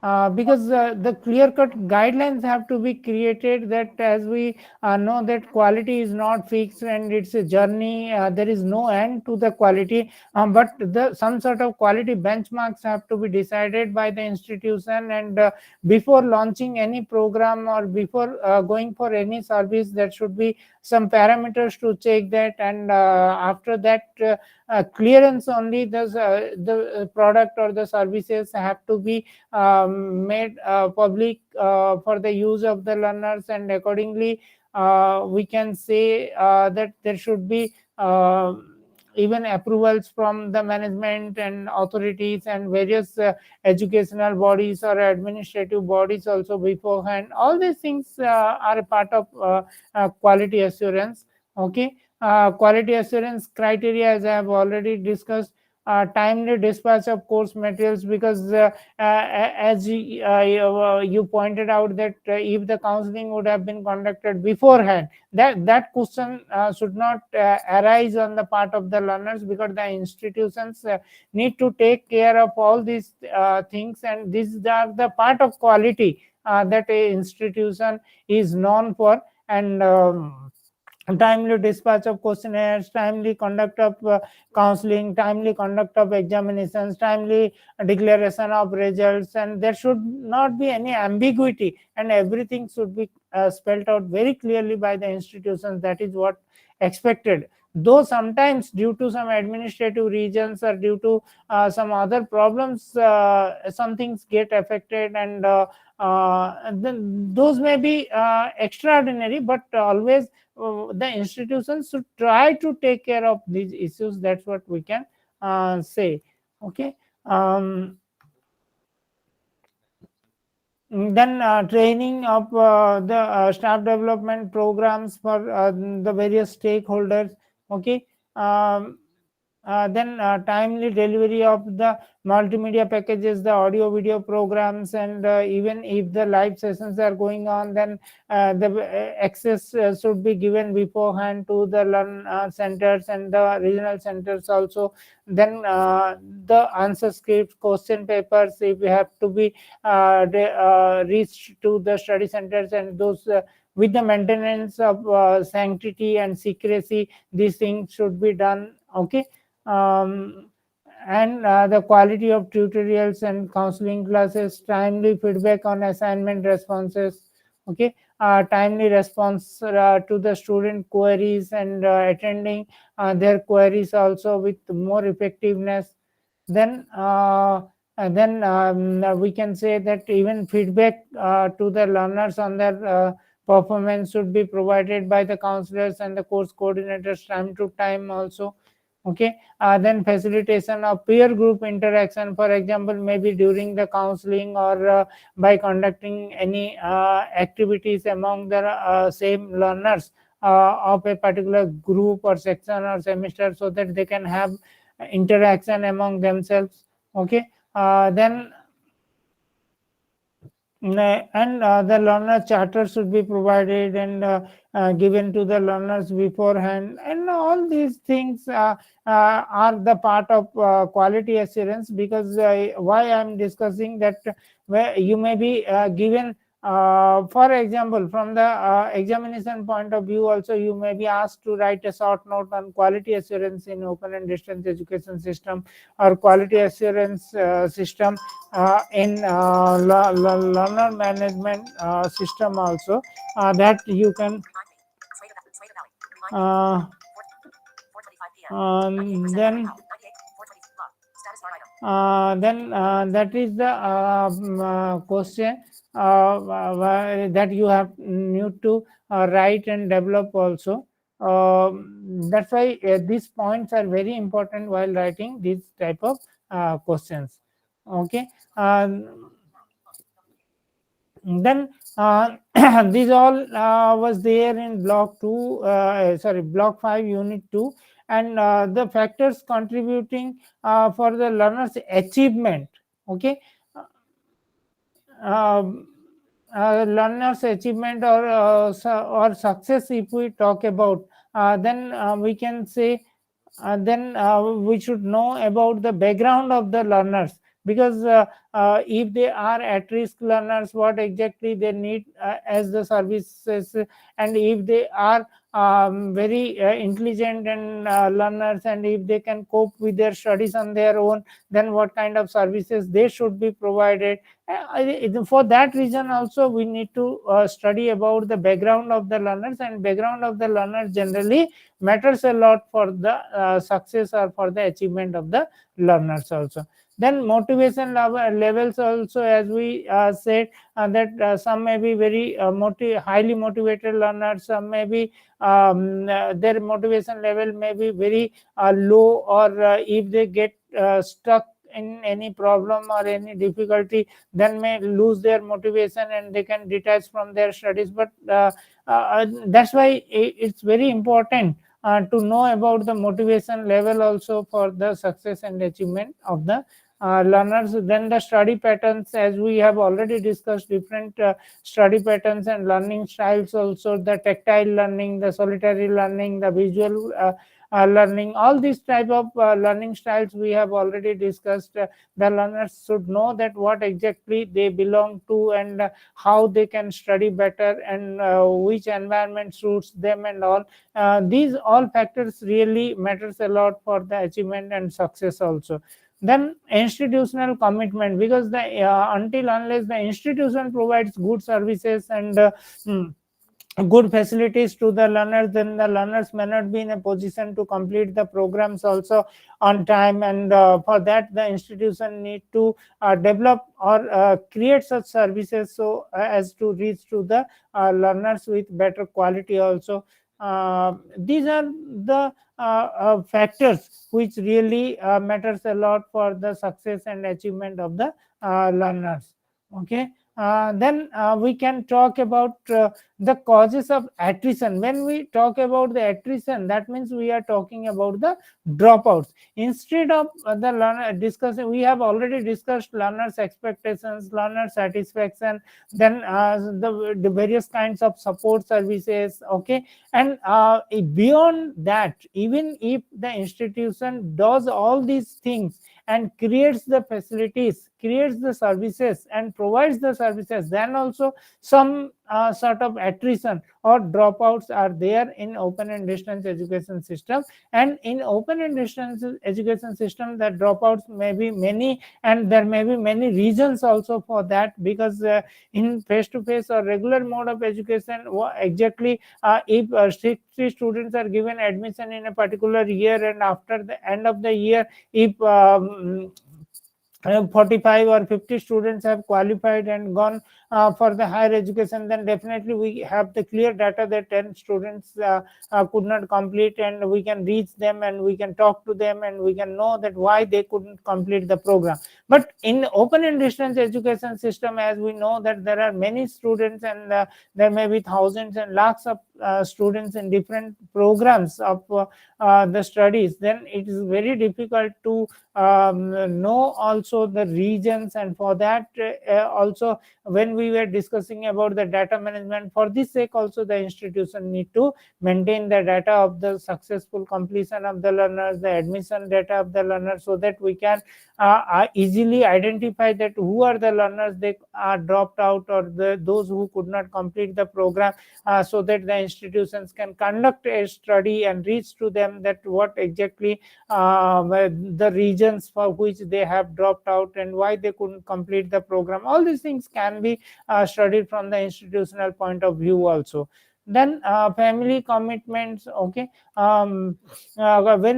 uh, because the clear cut guidelines have to be created, that as we know that quality is not fixed and it's a journey, there is no end to the quality, but the some sort of quality benchmarks have to be decided by the institution, and before launching any program or before going for any service, there should be some parameters to check that, and after that clearance only, the product or the services have to be made public for the use of the learners, and accordingly we can say that there should be even approvals from the management and authorities and various educational bodies or administrative bodies also beforehand. All these things are a part of quality assurance. Okay. Quality assurance criteria, as I have already discussed, timely dispatch of course materials, because as you pointed out that if the counseling would have been conducted beforehand, that question should not arise on the part of the learners, because the institutions need to take care of all these things, and these are the part of quality that a institution is known for. And timely dispatch of questionnaires, timely conduct of counseling, timely conduct of examinations, timely declaration of results, and there should not be any ambiguity, and everything should be spelled out very clearly by the institutions. That is what expected. Though sometimes due to some administrative reasons or due to some other problems, some things get affected, and then those may be extraordinary, but always the institutions should try to take care of these issues. That's what we can say. Okay. um, then training of the staff development programs for the various stakeholders. Okay. Then timely delivery of the multimedia packages, the audio video programs, and even if the live sessions are going on, then the access should be given beforehand to the learn centers and the regional centers also. Then the answer scripts, question papers, if we have to be reached to the study centers, and those with the maintenance of sanctity and secrecy, these things should be done. Okay. um, and the quality of tutorials and counseling classes, timely feedback on assignment responses. Okay. Timely response to the student queries, and attending their queries also with more effectiveness. Then we can say that even feedback to the learners on their performance should be provided by the counselors and the course coordinators time to time also. Okay, then facilitation of peer group interaction, for example, maybe during the counseling or by conducting any activities among the same learners of a particular group or section or semester, so that they can have interaction among themselves. Okay, then and the learner charter should be provided and given to the learners beforehand, and all these things are the part of quality assurance. Because why I'm discussing that, where you may be given, for example, from the examination point of view also, you may be asked to write a short note on quality assurance in open and distance education system, or quality assurance system in learner management system also, that you can uh, then that is the question that you have need to write and develop also. That's why these points are very important while writing these type of questions. Okay, then these all was there in block 2, sorry, block 5, unit 2. And the factors contributing for the learner's achievement. Okay, um, learners achievement or success, if we talk about, then we can say, then we should know about the background of the learners. Because if they are at risk learners, what exactly they need as the services, and if they are very intelligent and learners, and if they can cope with their studies on their own, then what kind of services they should be provided. For that reason also, we need to study about the background of the learners, and background of the learners generally matters a lot for the success or for the achievement of the learners also. Then motivation levels also, as we said, that some may be very highly motivated learners, some may be their motivation level may be very low, or if they get stuck in any problem or any difficulty, then may lose their motivation and they can detach from their studies. But that's why it's very important to know about the motivation level also for the success and achievement of the learners. Then the study patterns, as we have already discussed, different study patterns and learning styles also, the tactile learning, the solitary learning, the visual learning, all these type of learning styles we have already discussed. The learners should know that what exactly they belong to, and how they can study better, and which environment suits them, and all these all factors really matters a lot for the achievement and success also. Then institutional commitment, because the until unless the institution provides good services and mm, good facilities to the learners, then the learners may not be in a position to complete the programs also on time. And for that, the institution need to develop or create such services, so as to reach to the learners with better quality also. These are the factors which really matters a lot for the success and achievement of the learners. Okay, then we can talk about the causes of attrition. When we talk about the attrition, that means we are talking about the dropouts. Instead of the learner discussing, we have already discussed learners expectations, learner satisfaction, then the various kinds of support services. Okay, and beyond that, even if the institution does all these things and creates the facilities, creates the services and provides the services, then also some sort of attrition or dropouts are there in open and distance education system. And in open and distance education system, the dropouts may be many, and there may be many reasons also for that. Because in face to face or regular mode of education, exactly if 60 students are given admission in a particular year, and after the end of the year, if 45 or 50 students have qualified and gone for the higher education, then definitely we have the clear data that 10 students could not complete, and we can reach them and we can talk to them and we can know that why they couldn't complete the program. But in open and distance education system, as we know that there are many students, and there may be thousands and lakhs of students in different programs of the studies, then it is very difficult to know also the regions. And for that also, when we were discussing about the data management, for this sake also the institution need to maintain the data of the successful completion of the learners, the admission data of the learners, so that we can easily identify that who are the learners they are dropped out, or those who could not complete the program, so that the institutions can conduct a study and reach to them that what exactly the reasons for which they have dropped out and why they couldn't complete the program. All these things can be studied from the institutional point of view also. Then family commitments, okay. When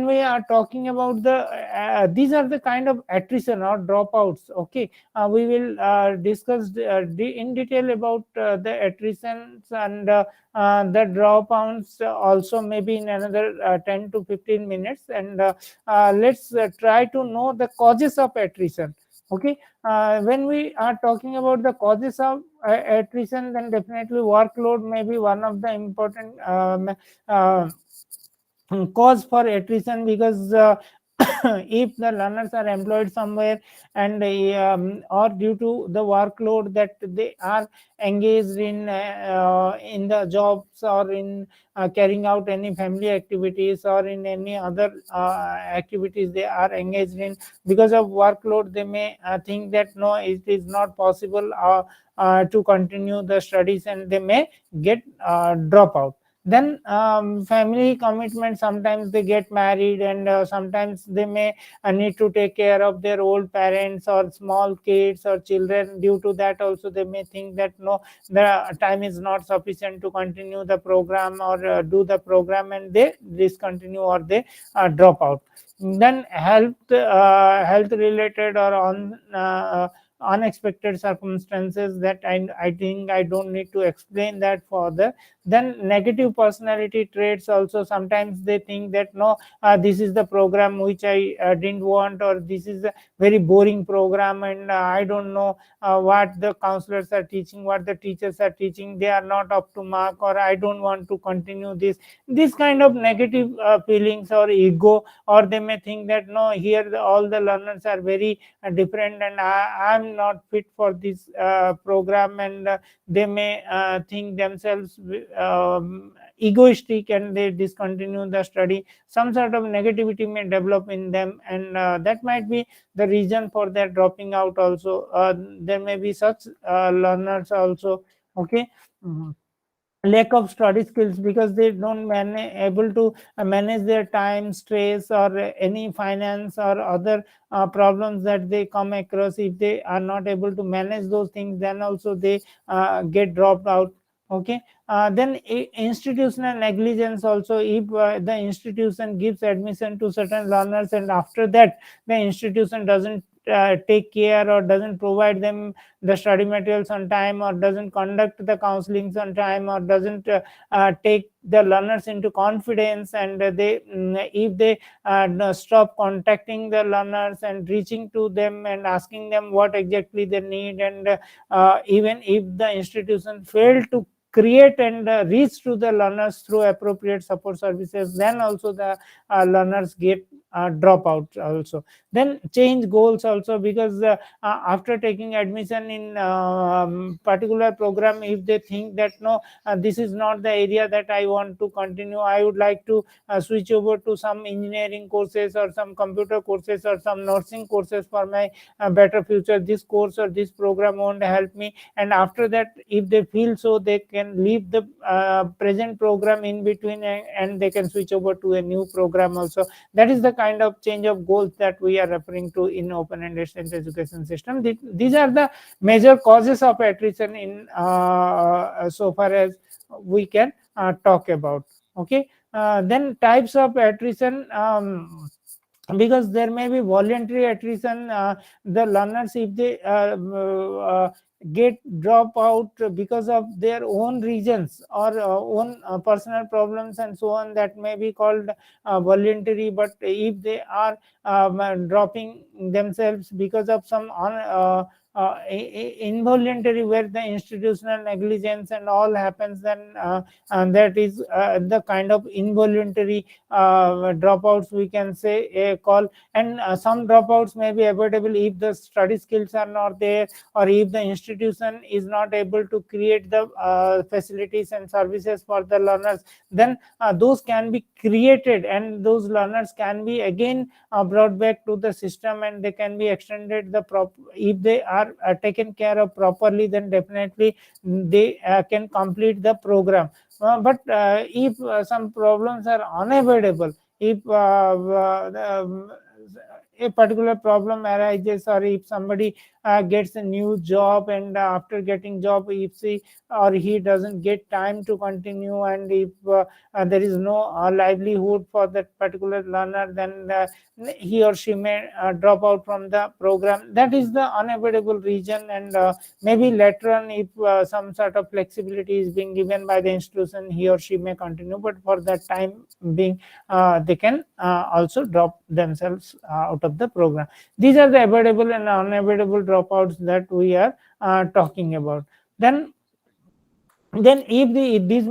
we are talking about the these are the kind of attrition or dropouts, okay. We will discuss in detail about the attritions and the dropouts also, maybe in another 10 to 15 minutes. And let's try to know the causes of attrition, okay. When we are talking about the causes of attrition, then definitely workload may be one of the important uh, cause for attrition, because if the learners are employed somewhere, and or due to the workload that they are engaged in the jobs, or in carrying out any family activities, or in any other activities they are engaged in, because of workload they may think that no, it is not possible to continue the studies, and they may get drop out. Then family commitment, sometimes they get married, and sometimes they may need to take care of their old parents or small kids or children. Due to that also, they may think that no, the time is not sufficient to continue the program, or do the program, and they discontinue, or they drop out. Then health related or on unexpected circumstances, that I think I don't need to explain that further. Then negative personality traits also, sometimes they think that no, this is the program which I didn't want, or this is a very boring program, and I don't know what the counselors are teaching, what the teachers are teaching, they are not up to mark, or I don't want to continue this kind of negative feelings or ego. Or they may think that no, here all the learners are very different, and I'm not fit for this program. And they may think themselves egoistic, and they discontinue the study. Some sort of negativity may develop in them, and that might be the reason for their dropping out also. There may be such learners also, okay. Mhm. Lack of study skills, because they don't able to manage their time, stress, or any finance or other problems that they come across. If they are not able to manage those things, then also they get dropped out, okay. Then institutional negligence also, if the institution gives admission to certain learners, and after that the institution doesn't take care, or doesn't provide them the study materials on time, or doesn't conduct the counselings on time, or doesn't take the learners into confidence, and if they stop contacting the learners and reaching to them and asking them what exactly they need, and even if the institution failed to create and reach to the learners through appropriate support services, then also the learners get drop out also. Then change goals also, because after taking admission in particular program, if they think that no, this is not the area that I want to continue, I would like to switch over to some engineering courses, or some computer courses, or some nursing courses for my better future, this course or this program won't help me. And after that, if they feel so, they can leave the present program in between, and they can switch over to a new program also. That is the kind of change of goals that we are referring to in open and distance education system. These are the major causes of attrition in so far as we can talk about, okay. Then types of attrition, because there may be voluntary attrition. The learners, if they get drop out because of their own reasons or own personal problems and so on, that may be called voluntary. But if they are dropping themselves because of some involuntary, where the institutional negligence and all happens, then and that is the kind of involuntary dropouts we can say call. And some dropouts may be avoidable if the study skills are not there, or if the institution is not able to create the facilities and services for the learners. Then those can be created, and those learners can be again brought back to the system, and they can be extended the if they are taken care of properly, then definitely they can complete the program. But if some problems are unavoidable, if a particular problem arises, or if somebody gets a new job, and after getting job, if she or he doesn't get time to continue, and if there is no livelihood for that particular learner, then he or she may drop out from the program. That is the unavoidable reason. And maybe later on, if some sort of flexibility is being given by the institution, he or she may continue, but for that time being they can also drop themselves out of the program. These are the avoidable and unavoidable dropouts that we are talking about. Then if this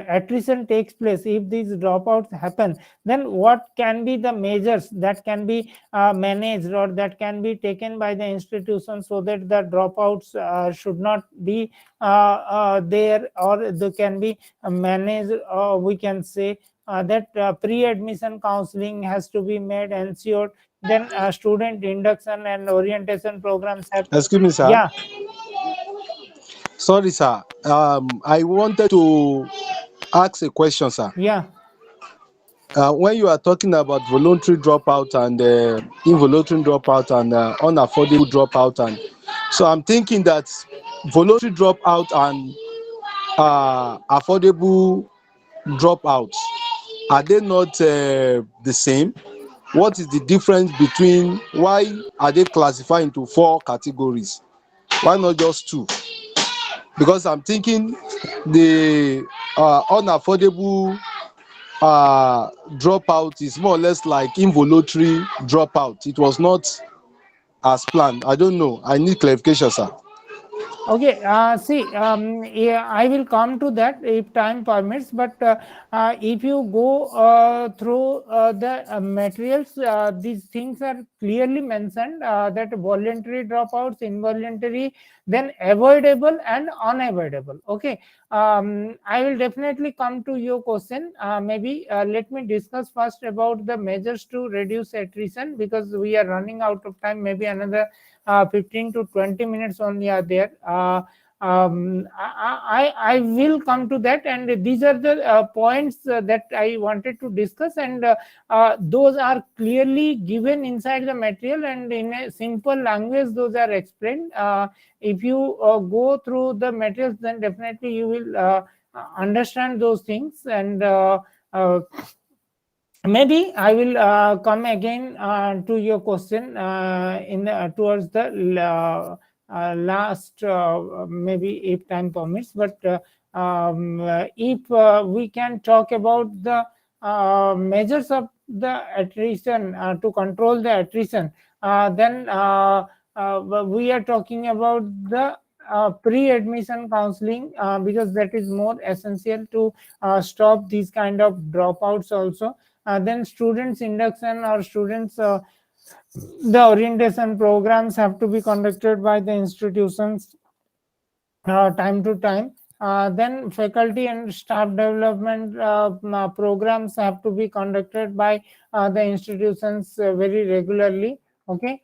attrition takes place, if these dropouts happen, then what can be the measures that can be managed, or that can be taken by the institution, so that the dropouts should not be there, or they can be managed? We can say that pre-admission counseling has to be made, ensured. Then student induction and orientation programs have. Excuse me, sir. Yeah, Sorry, sir. I wanted to ask a question, sir. yeah. When you are talking about voluntary dropout and involuntary dropout and unaffordable dropout, and so I'm thinking that voluntary dropout and affordable dropouts, are they not the same? What is the difference between, why are they classified into 4 categories? Why not just 2? Because I'm thinking the unaffordable dropout is more or less like involuntary dropout. It was not as planned. I don't know. I need clarification, sir. Okay, see, yeah, I will come to that if time permits. But if you go through the materials, these things are clearly mentioned, that voluntary dropouts, involuntary, then avoidable and unavoidable. Okay, I will definitely come to your question. Maybe let me discuss first about the measures to reduce attrition, because we are running out of time. Maybe another 15 to 20 minutes only are there. I will come to that, and these are the points that I wanted to discuss, and those are clearly given inside the material, and in a simple language those are explained. If you go through the materials, then definitely you will understand those things. And maybe I will come again to your question towards the last, maybe if time permits. But if we can talk about the measures of the attrition, to control the attrition, then we are talking about the pre-admission counseling, because that is more essential to stop these kind of dropouts also. Then students induction, or students the orientation programs have to be conducted by the institutions time to time. Then faculty and staff development programs have to be conducted by the institutions very regularly. Okay.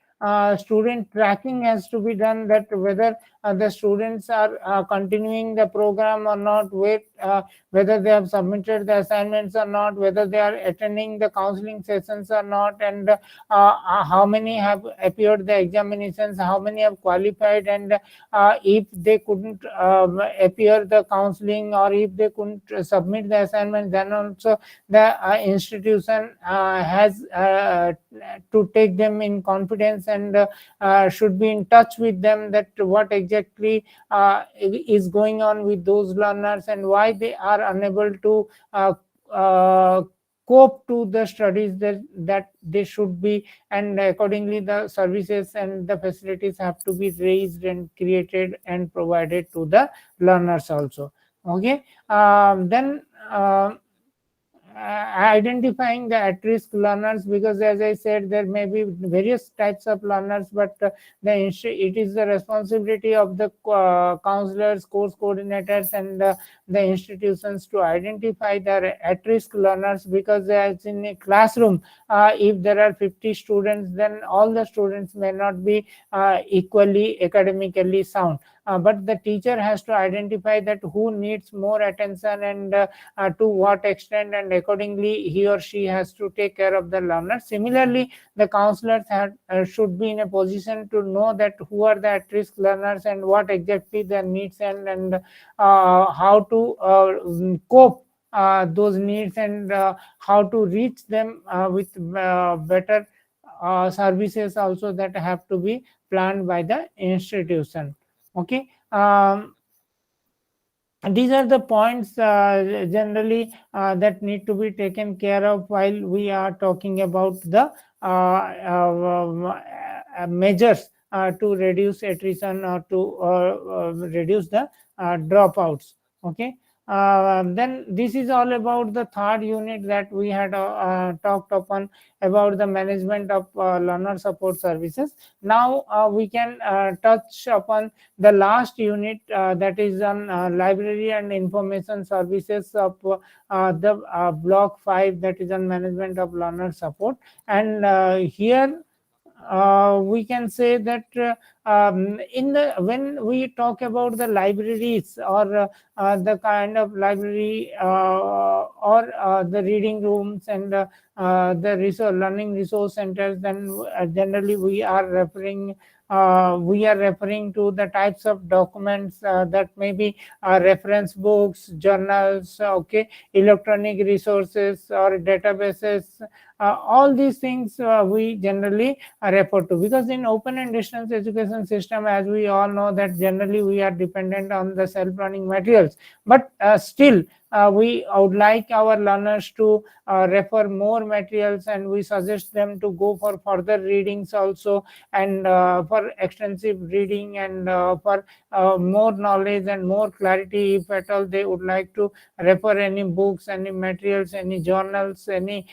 student tracking has to be done, that whether the students are continuing the program or not, whether they have submitted the assignments or not, whether they are attending the counseling sessions or not, and how many have appeared the examinations, how many have qualified, and if they couldn't appear the counseling, or if they couldn't submit the assignment, then also the institution has to take them in confidence, and should be in touch with them, that what exactly is going on with those learners, and why they are unable to uh, cope to the studies that they should be, and accordingly the services and the facilities have to be raised and created and provided to the learners also. Okay. Then identifying the at-risk learners, because as I said, there may be various types of learners, but it is the responsibility of the counselors, course coordinators, and the institutions to identify the at-risk learners, because as in a classroom, if there are 50 students, then all the students may not be equally academically sound, but the teacher has to identify that who needs more attention, and to what extent, and accordingly he or she has to take care of the learner. Similarly, the counselors should be in a position to know that who are the at-risk learners, and what exactly their needs, and how to cope those needs, and how to reach them with better services also, that have to be planned by the institution. Okay. These are the points generally that need to be taken care of while we are talking about the measures to reduce attrition, or to reduce the dropouts. Okay. Then this is all about the third unit that we had talked upon, about the management of learner support services. Now we can touch upon the last unit, that is on library and information services of the block 5, that is on management of learner support. And here we can say that in the when we talk about the libraries, or the kind of library, or the reading rooms, and the learning resource centers, then generally we are referring to the types of documents that may be reference books, journals, okay, electronic resources or databases. All these things we generally refer to, because in open and distance education system, as we all know, that generally we are dependent on the self-learning materials, but still we would like our learners to refer more materials, and we suggest them to go for further readings also, and for extensive reading, and for more knowledge and more clarity, if at all they would like to refer any books, any materials, any journals, any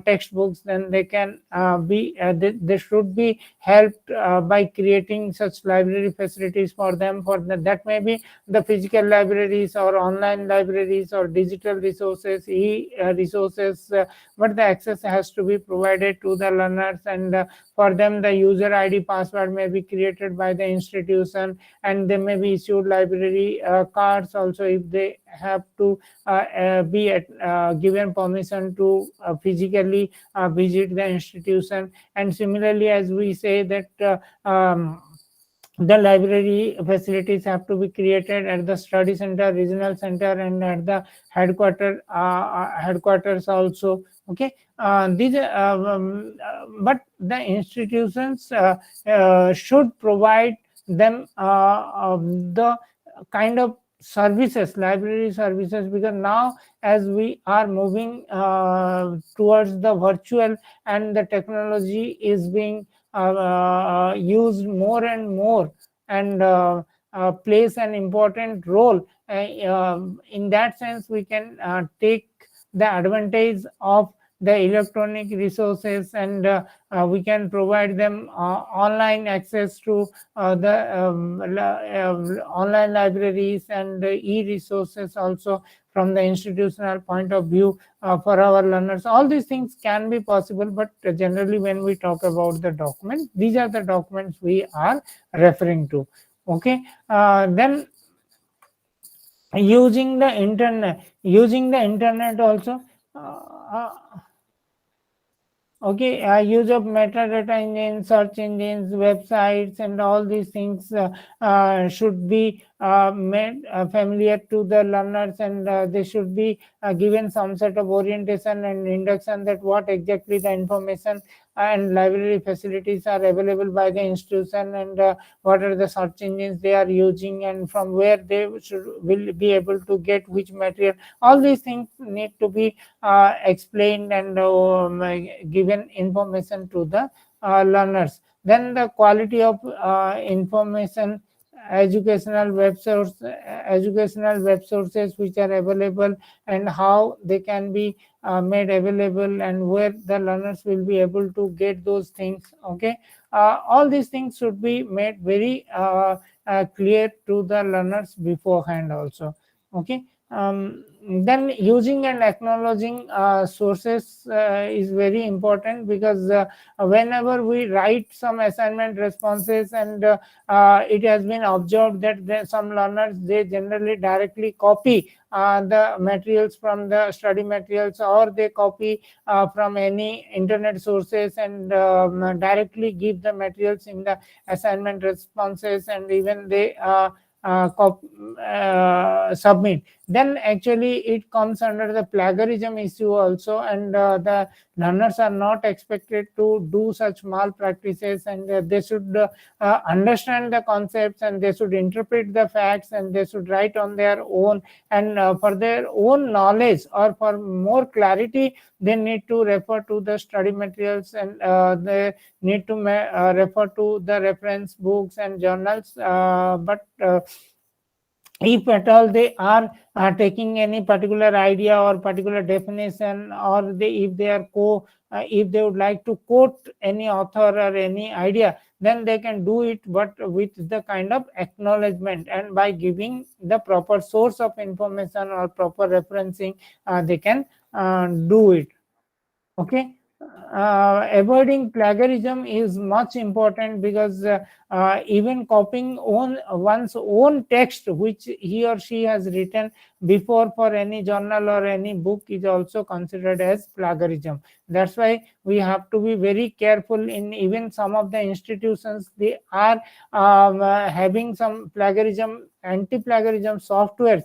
textbooks, then they can they should be helped by creating such library facilities for them, that may be the physical libraries, or online libraries, or digital resources, resources, but the access has to be provided to the learners, and for them the user ID password may be created by the institution, and they may be issued library cards also, if they have to be given permission to physically visit the institution. And similarly, as we say that the library facilities have to be created at the study center, regional center, and at the headquarters also. Okay. But the institutions should provide them the kind of services, library services, because now as we are moving towards the virtual, and the technology is being used more and more, and plays an important role. In that sense, we can take the advantage of the electronic resources, and we can provide them online access to the online libraries and e-resources also from the institutional point of view for our learners. All these things can be possible, but generally when we talk about the document, these are the documents we are referring to. Okay, then using the internet also. Uh, Okay, use of metadata engines, search engines, websites, and all these things should be made familiar to the learners, and they should be given some sort of orientation and induction that what exactly the information and library facilities are available by the institution, and what are the search engines they are using, and from where they will be able to get which material. All these things need to be explained and given information to the learners. Then the quality of information, educational web sources which are available, and how they can be made available, and where the learners will be able to get those things. Okay, all these things should be made very clear to the learners beforehand also. Okay, then using and acknowledging sources is very important, because whenever we write some assignment responses, and it has been observed that some learners, they generally directly copy the materials from the study materials, or they copy from any internet sources, and directly give the materials in the assignment responses, and even they submit. Then actually it comes under the plagiarism issue also, and the learners are not expected to do such malpractices, and they should understand the concepts, and they should interpret the facts, and they should write on their own, and for their own knowledge or for more clarity, they need to refer to the study materials, and they need to refer to the reference books and journals, but if at all they are taking any particular idea or particular definition, or if they are if they would like to quote any author or any idea, then they can do it, but with the kind of acknowledgement, and by giving the proper source of information or proper referencing, they can do it. Okay, avoiding plagiarism is much important, because even copying one's own text which he or she has written before for any journal or any book is also considered as plagiarism. That's why we have to be very careful. In even some of the institutions, they are having some anti-plagiarism softwares.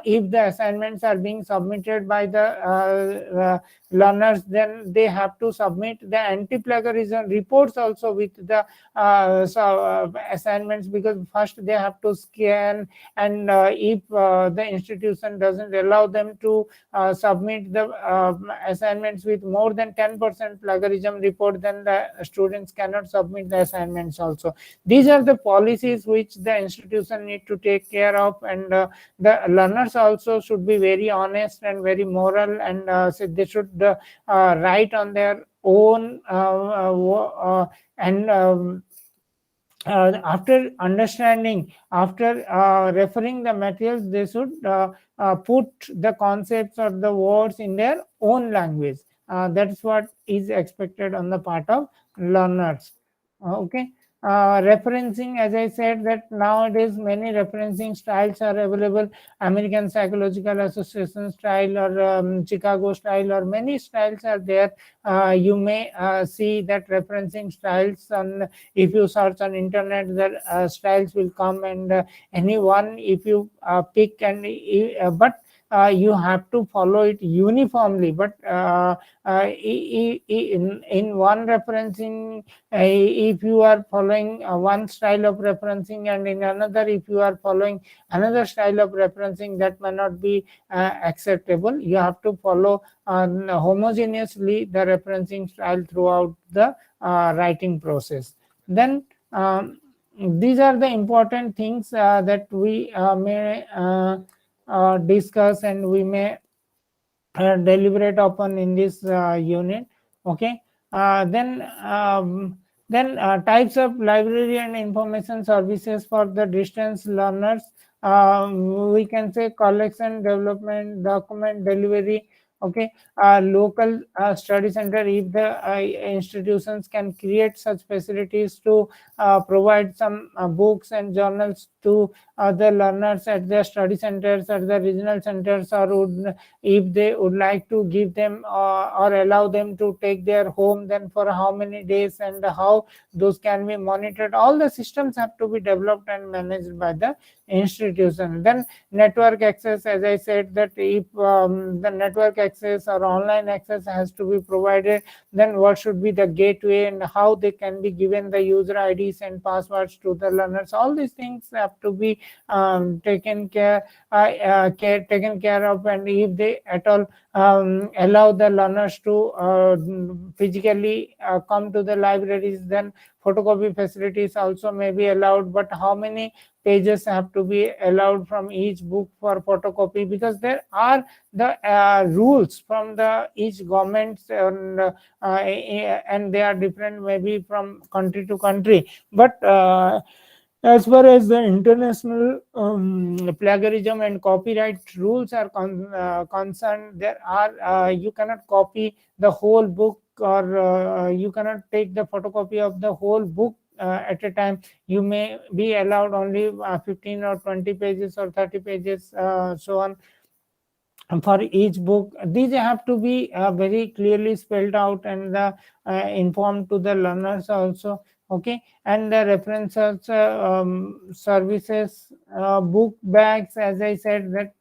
If the assignments are being submitted by the learners, then they have to submit the anti-plagiarism reports also with the assignments, because first they have to scan, and if the institution doesn't allow them to submit the assignments with more than 10% plagiarism report, then the students cannot submit the assignments also. These are the policies which the institution need to take care of, and the learners also should be very honest and very moral, and so they should write on their own, and after understanding, after referring the materials, they should put the concepts or the words in their own language. That's what is expected on the part of learners. Okay, referencing, as I said, that nowadays many referencing styles are available. American Psychological Association style, or Chicago style, or many styles are there. You may see that referencing styles, and if you search on internet, the styles will come, and any one if you pick, and but you have to follow it uniformly. But in one referencing, if you are following one style of referencing, and in another if you are following another style of referencing, that may not be acceptable. You have to follow homogeneously the referencing style throughout the writing process. Then these are the important things that we may discuss, and we may deliberate upon in this unit. Okay. Then types of library and information services for the distance learners. We can say collection, development, document delivery. Okay. Local study center, if the institutions can create such facilities to provide some books and journals to the learners at their study centers, at the regional centers, or would, if they would like to give them or allow them to take their home, then for how many days and how those can be monitored. All the systems have to be developed and managed by the institution. Then network access, as I said, that if the network access or online access has to be provided, then what should be the gateway and how they can be given the user IDs and passwords to the learners. All these things have to be taken care taken care of. And if they at all allow the learners to physically come to the libraries, then photocopy facilities also may be allowed. But how many pages have to be allowed from each book for photocopy? Because there are the rules from the each governments, and they are different maybe from country to country. But as far as the international plagiarism and copyright rules are concerned, there are you cannot copy the whole book, or you cannot take the photocopy of the whole book at a time. You may be allowed only 15 or 20 pages or 30 pages, so on, for each book. These have to be very clearly spelled out and informed to the learners also. Okay. And the references services, book bags, as I said, that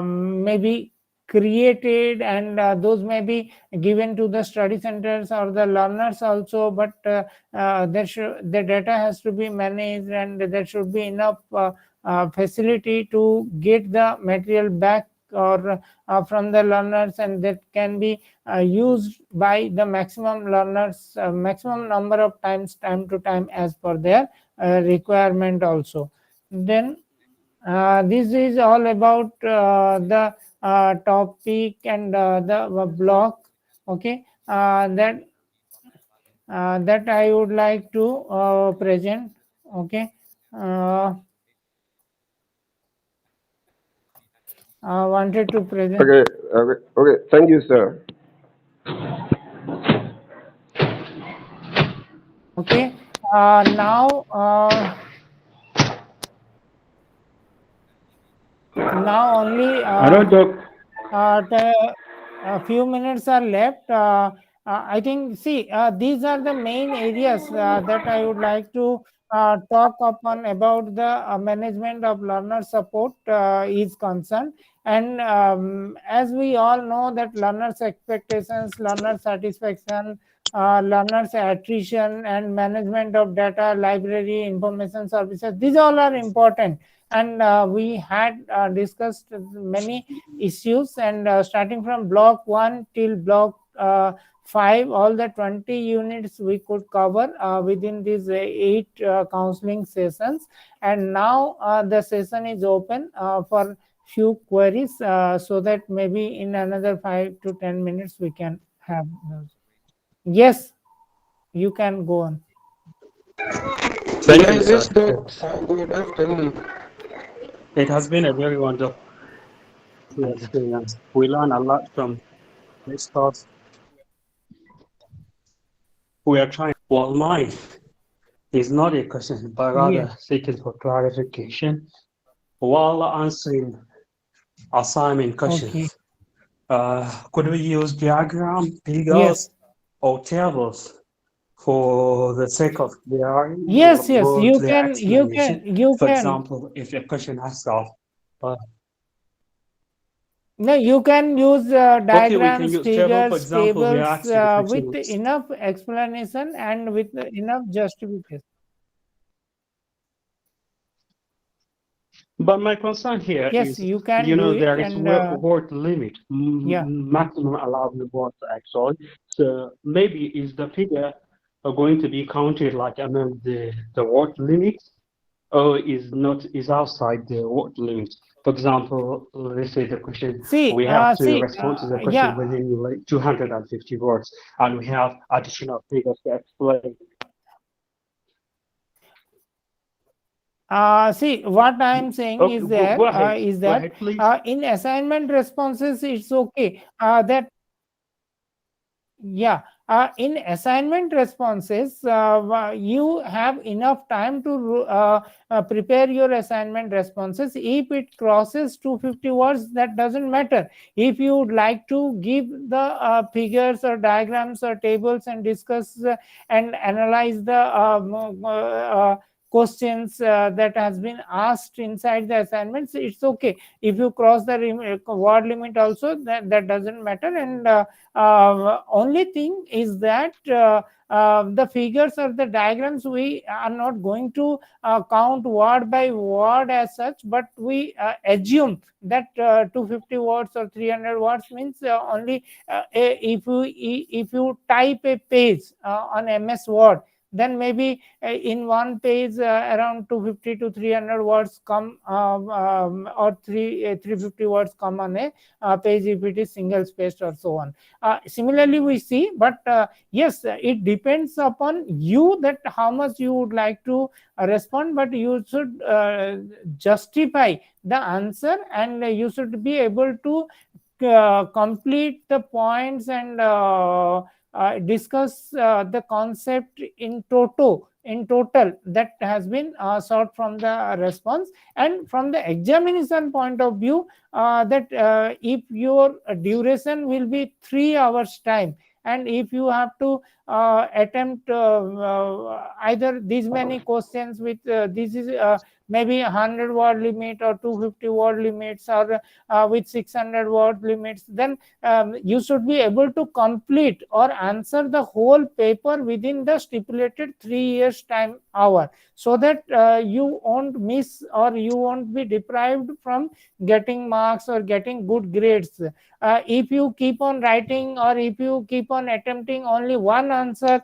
may be created, and those may be given to the study centers or the learners also. But the data has to be managed, and there should be enough facility to get the material back or from the learners, and that can be used by the maximum learners, maximum number of times, time to time, as per their requirement also. Then this is all about the topic and the block. Okay. That I would like to present. Okay. Wanted to present. Okay. Thank you, sir. Okay. Now only Hello, Doc. a few minutes are left. I think, see, these are the main areas that I would like to talk upon about the management of learner support is concerned. And as we all know that learners' expectations, learner satisfaction, learners' attrition, and management of data, library, information services, these all are important. And we had discussed many issues, and starting from block 1 till block 5, all the 20 units we could cover within these 8 counseling sessions. And now the session is open for few queries, so that maybe in another 5 to 10 minutes we can have those. Yes, you can go on. Thank you, sir. Yes, Doctor. Good afternoon. It has been a very wonderful experience. We learn a lot from this course. We are trying. Well, mine is not a question, but rather seeking for clarification while answering assignment questions. Could we use diagram, figures, or tables for the sake of clarity? Yes, you can. For example, if a question asks of no, you can use diagrams, use figures, tables with enough explanation and with enough justification. But my concern here is, you can there is word limit, maximum allowable words actually. So maybe is the figure going to be counted like among the word limit, or is outside the word limit? For example, let's say the question, See, we have to respond to the question yeah. within like 250 words, and we have additional figures to explain. See, what I'm saying Okay, is there is go that ahead, please. in assignment responses, it's okay that yeah, in assignment responses, you have enough time to prepare your assignment responses. If it crosses 250 words, that doesn't matter. If you would like to give the figures or diagrams or tables and discuss and analyze the questions that has been asked inside the assignments, it's okay. If you cross the word limit also, that doesn't matter. And only thing is that the figures or the diagrams, we are not going to count word by word as such, but we assume that 250 words or 300 words means only if you type a page on MS Word, then maybe in one page around 250 to 300 words come or 350 words come on a page if it is single spaced or so on. Similarly we see, but yes, it depends upon you that how much you would like to respond, but you should justify the answer, and you should be able to complete the points and discuss the concept in total that has been sought from the response. And from the examination point of view, that if your duration will be 3 hours time, and if you have to attempt either these many questions with this is maybe 100 word limit or 250 word limits, or with 600 word limits, then you should be able to complete or answer the whole paper within the stipulated 3 years time hour, so that you won't miss or you won't be deprived from getting marks or getting good grades. If you keep on writing, or if you keep on attempting only one answer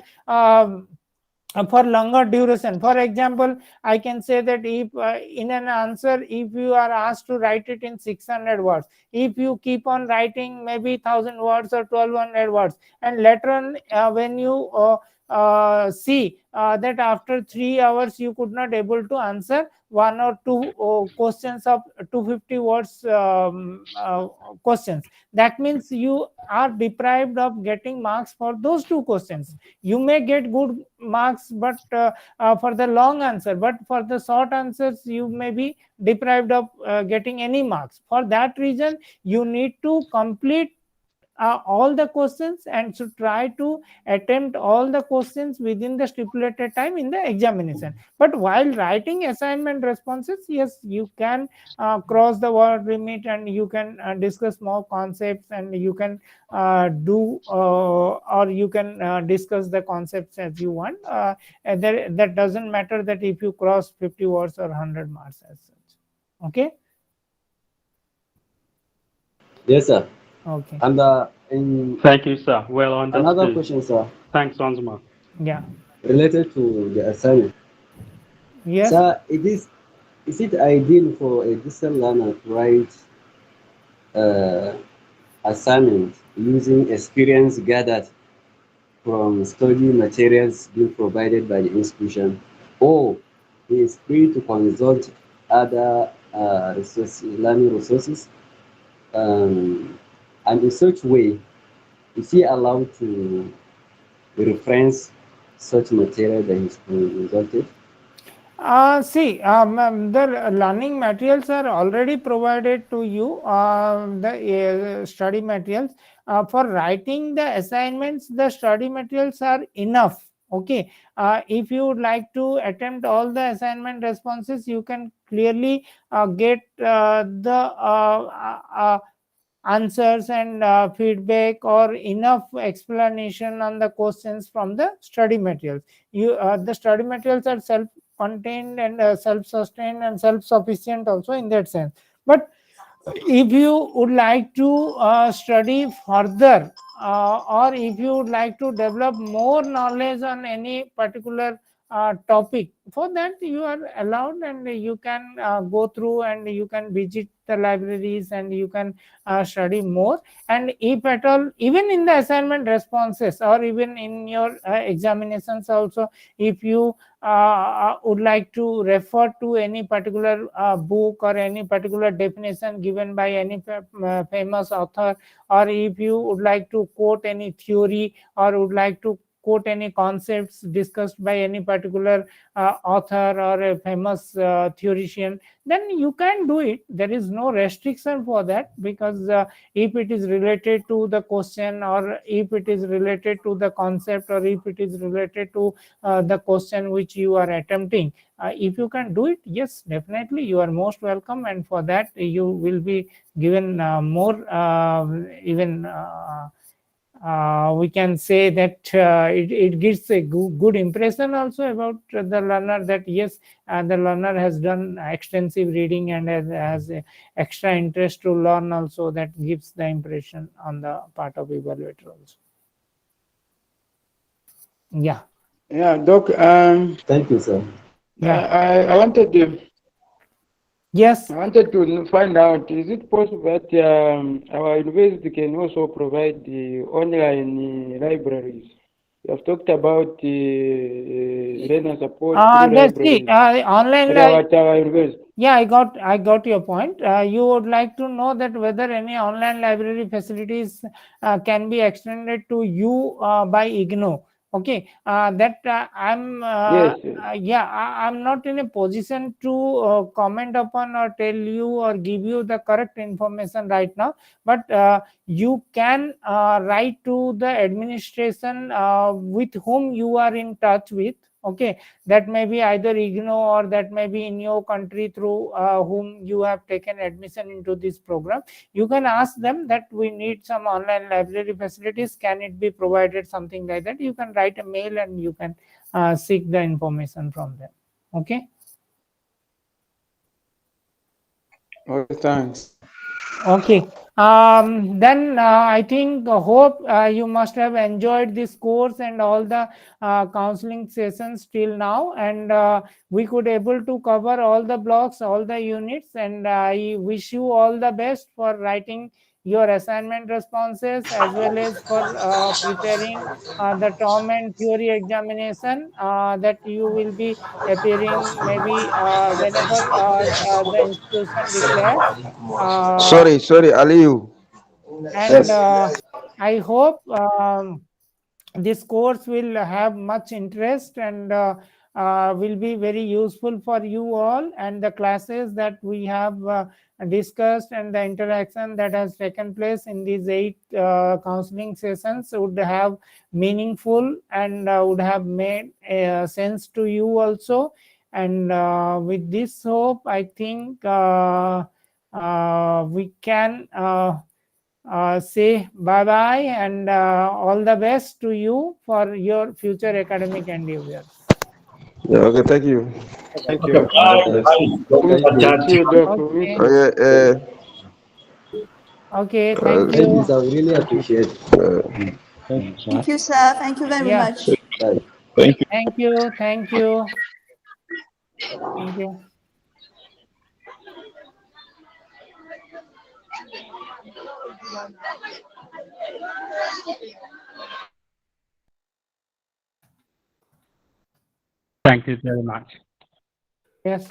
for longer duration, for example, I can say that if in an answer, if you are asked to write it in 600 words, if you keep on writing maybe 1000 words or 1200 words, and later on when you see that after 3 hours you could not able to answer one or two questions of 250 words questions, that means you are deprived of getting marks for those two questions. You may get good marks, but for the long answer, but for the short answers you may be deprived of getting any marks. For that reason, you need to complete all the questions and should try to attempt all the questions within the stipulated time in the examination. But while writing assignment responses, yes, you can cross the word limit, and you can discuss more concepts, and you can do or you can discuss the concepts as you want. And that doesn't matter that if you cross 50 words or 100 marks as such. Okay. Yes, sir. Okay. And in Thank you, sir. Well another understood. question, sir, Thanks once more. Yeah. related to the assignment. Yes. Sir, is it ideal for a distant learner to write uh, assignment using experience gathered from study materials being provided by the institution, or he is free to consult other learning resources, um, and in such way, is he allowed to reference such material that he's consulted? See, the learning materials are already provided to you, the study materials. For writing the assignments, the study materials are enough. Okay. If you would like to attempt all the assignment responses, you can clearly get the answers and feedback or enough explanation on the questions from the study materials. The study materials are self contained and self-sustained and self-sufficient also in that sense. But if you would like to study further, or if you would like to develop more knowledge on any particular topic. For that, you are allowed, and you can go through, and you can visit the libraries, and you can study more. And if at all, even in the assignment responses, or even in your examinations also, if you would like to refer to any particular book, or any particular definition given by any famous author, or if you would like to quote any theory, or would like to quote any concepts discussed by any particular author or a famous theorician, then you can do it. There is no restriction for that, because if it is related to the question, or if it is related to the concept, or if it is related to the question which you are attempting, if you can do it, yes, definitely you are most welcome. And for that, you will be given more, even we can say that it gives a good impression also about the learner, that yes, the learner has done extensive reading and has a extra interest to learn also. That gives the impression on the part of evaluator also. Yeah. Yeah, Doc. Thank you, sir. Yeah. I wanted to. Yes. I wanted to find out: is it possible that our university can also provide the online libraries? You have talked about the learner support through Let's see. libraries Online. at our university. Yeah, I got your point. You would like to know that whether any online library facilities can be extended to you by IGNOU. Okay, that I'm Yes. Yes. yeah, I'm not in a position to comment upon, or tell you, or give you the correct information right now. But you can write to the administration with whom you are in touch with. Okay, that may be either IGNOU, or that may be in your country through whom you have taken admission into this program. You can ask them that we need some online library facilities, can it be provided, something like that. You can write a mail, and you can seek the information from them. Okay. Okay, thanks. Okay. Then I think, hope you must have enjoyed this course and all the counseling sessions till now, and we could able to cover all the blocks, all the units, and I wish you all the best for writing your assignment responses, as well as for preparing the term and theory examination that you will be appearing, maybe whenever the institution declares. Uh, Sorry, Aliyu. and Yes. I hope this course will have much interest, and will be very useful for you all, and the classes that we have discussed, and the interaction that has taken place in these 8 counseling sessions would have meaningful, and would have made sense to you also. And with this hope, I think we can say bye bye, and all the best to you for your future academic endeavors. Yeah, okay, thank you. Thank you. Yes. Thank you. See you, Doc. Okay. Okay, Okay. Thank Thank you, you. sir. We really appreciate it. Thank you, sir. Thank you very Yeah. much. Bye. Thank you. Thank you. Thank you. Thank you. Thank you very much. Yes.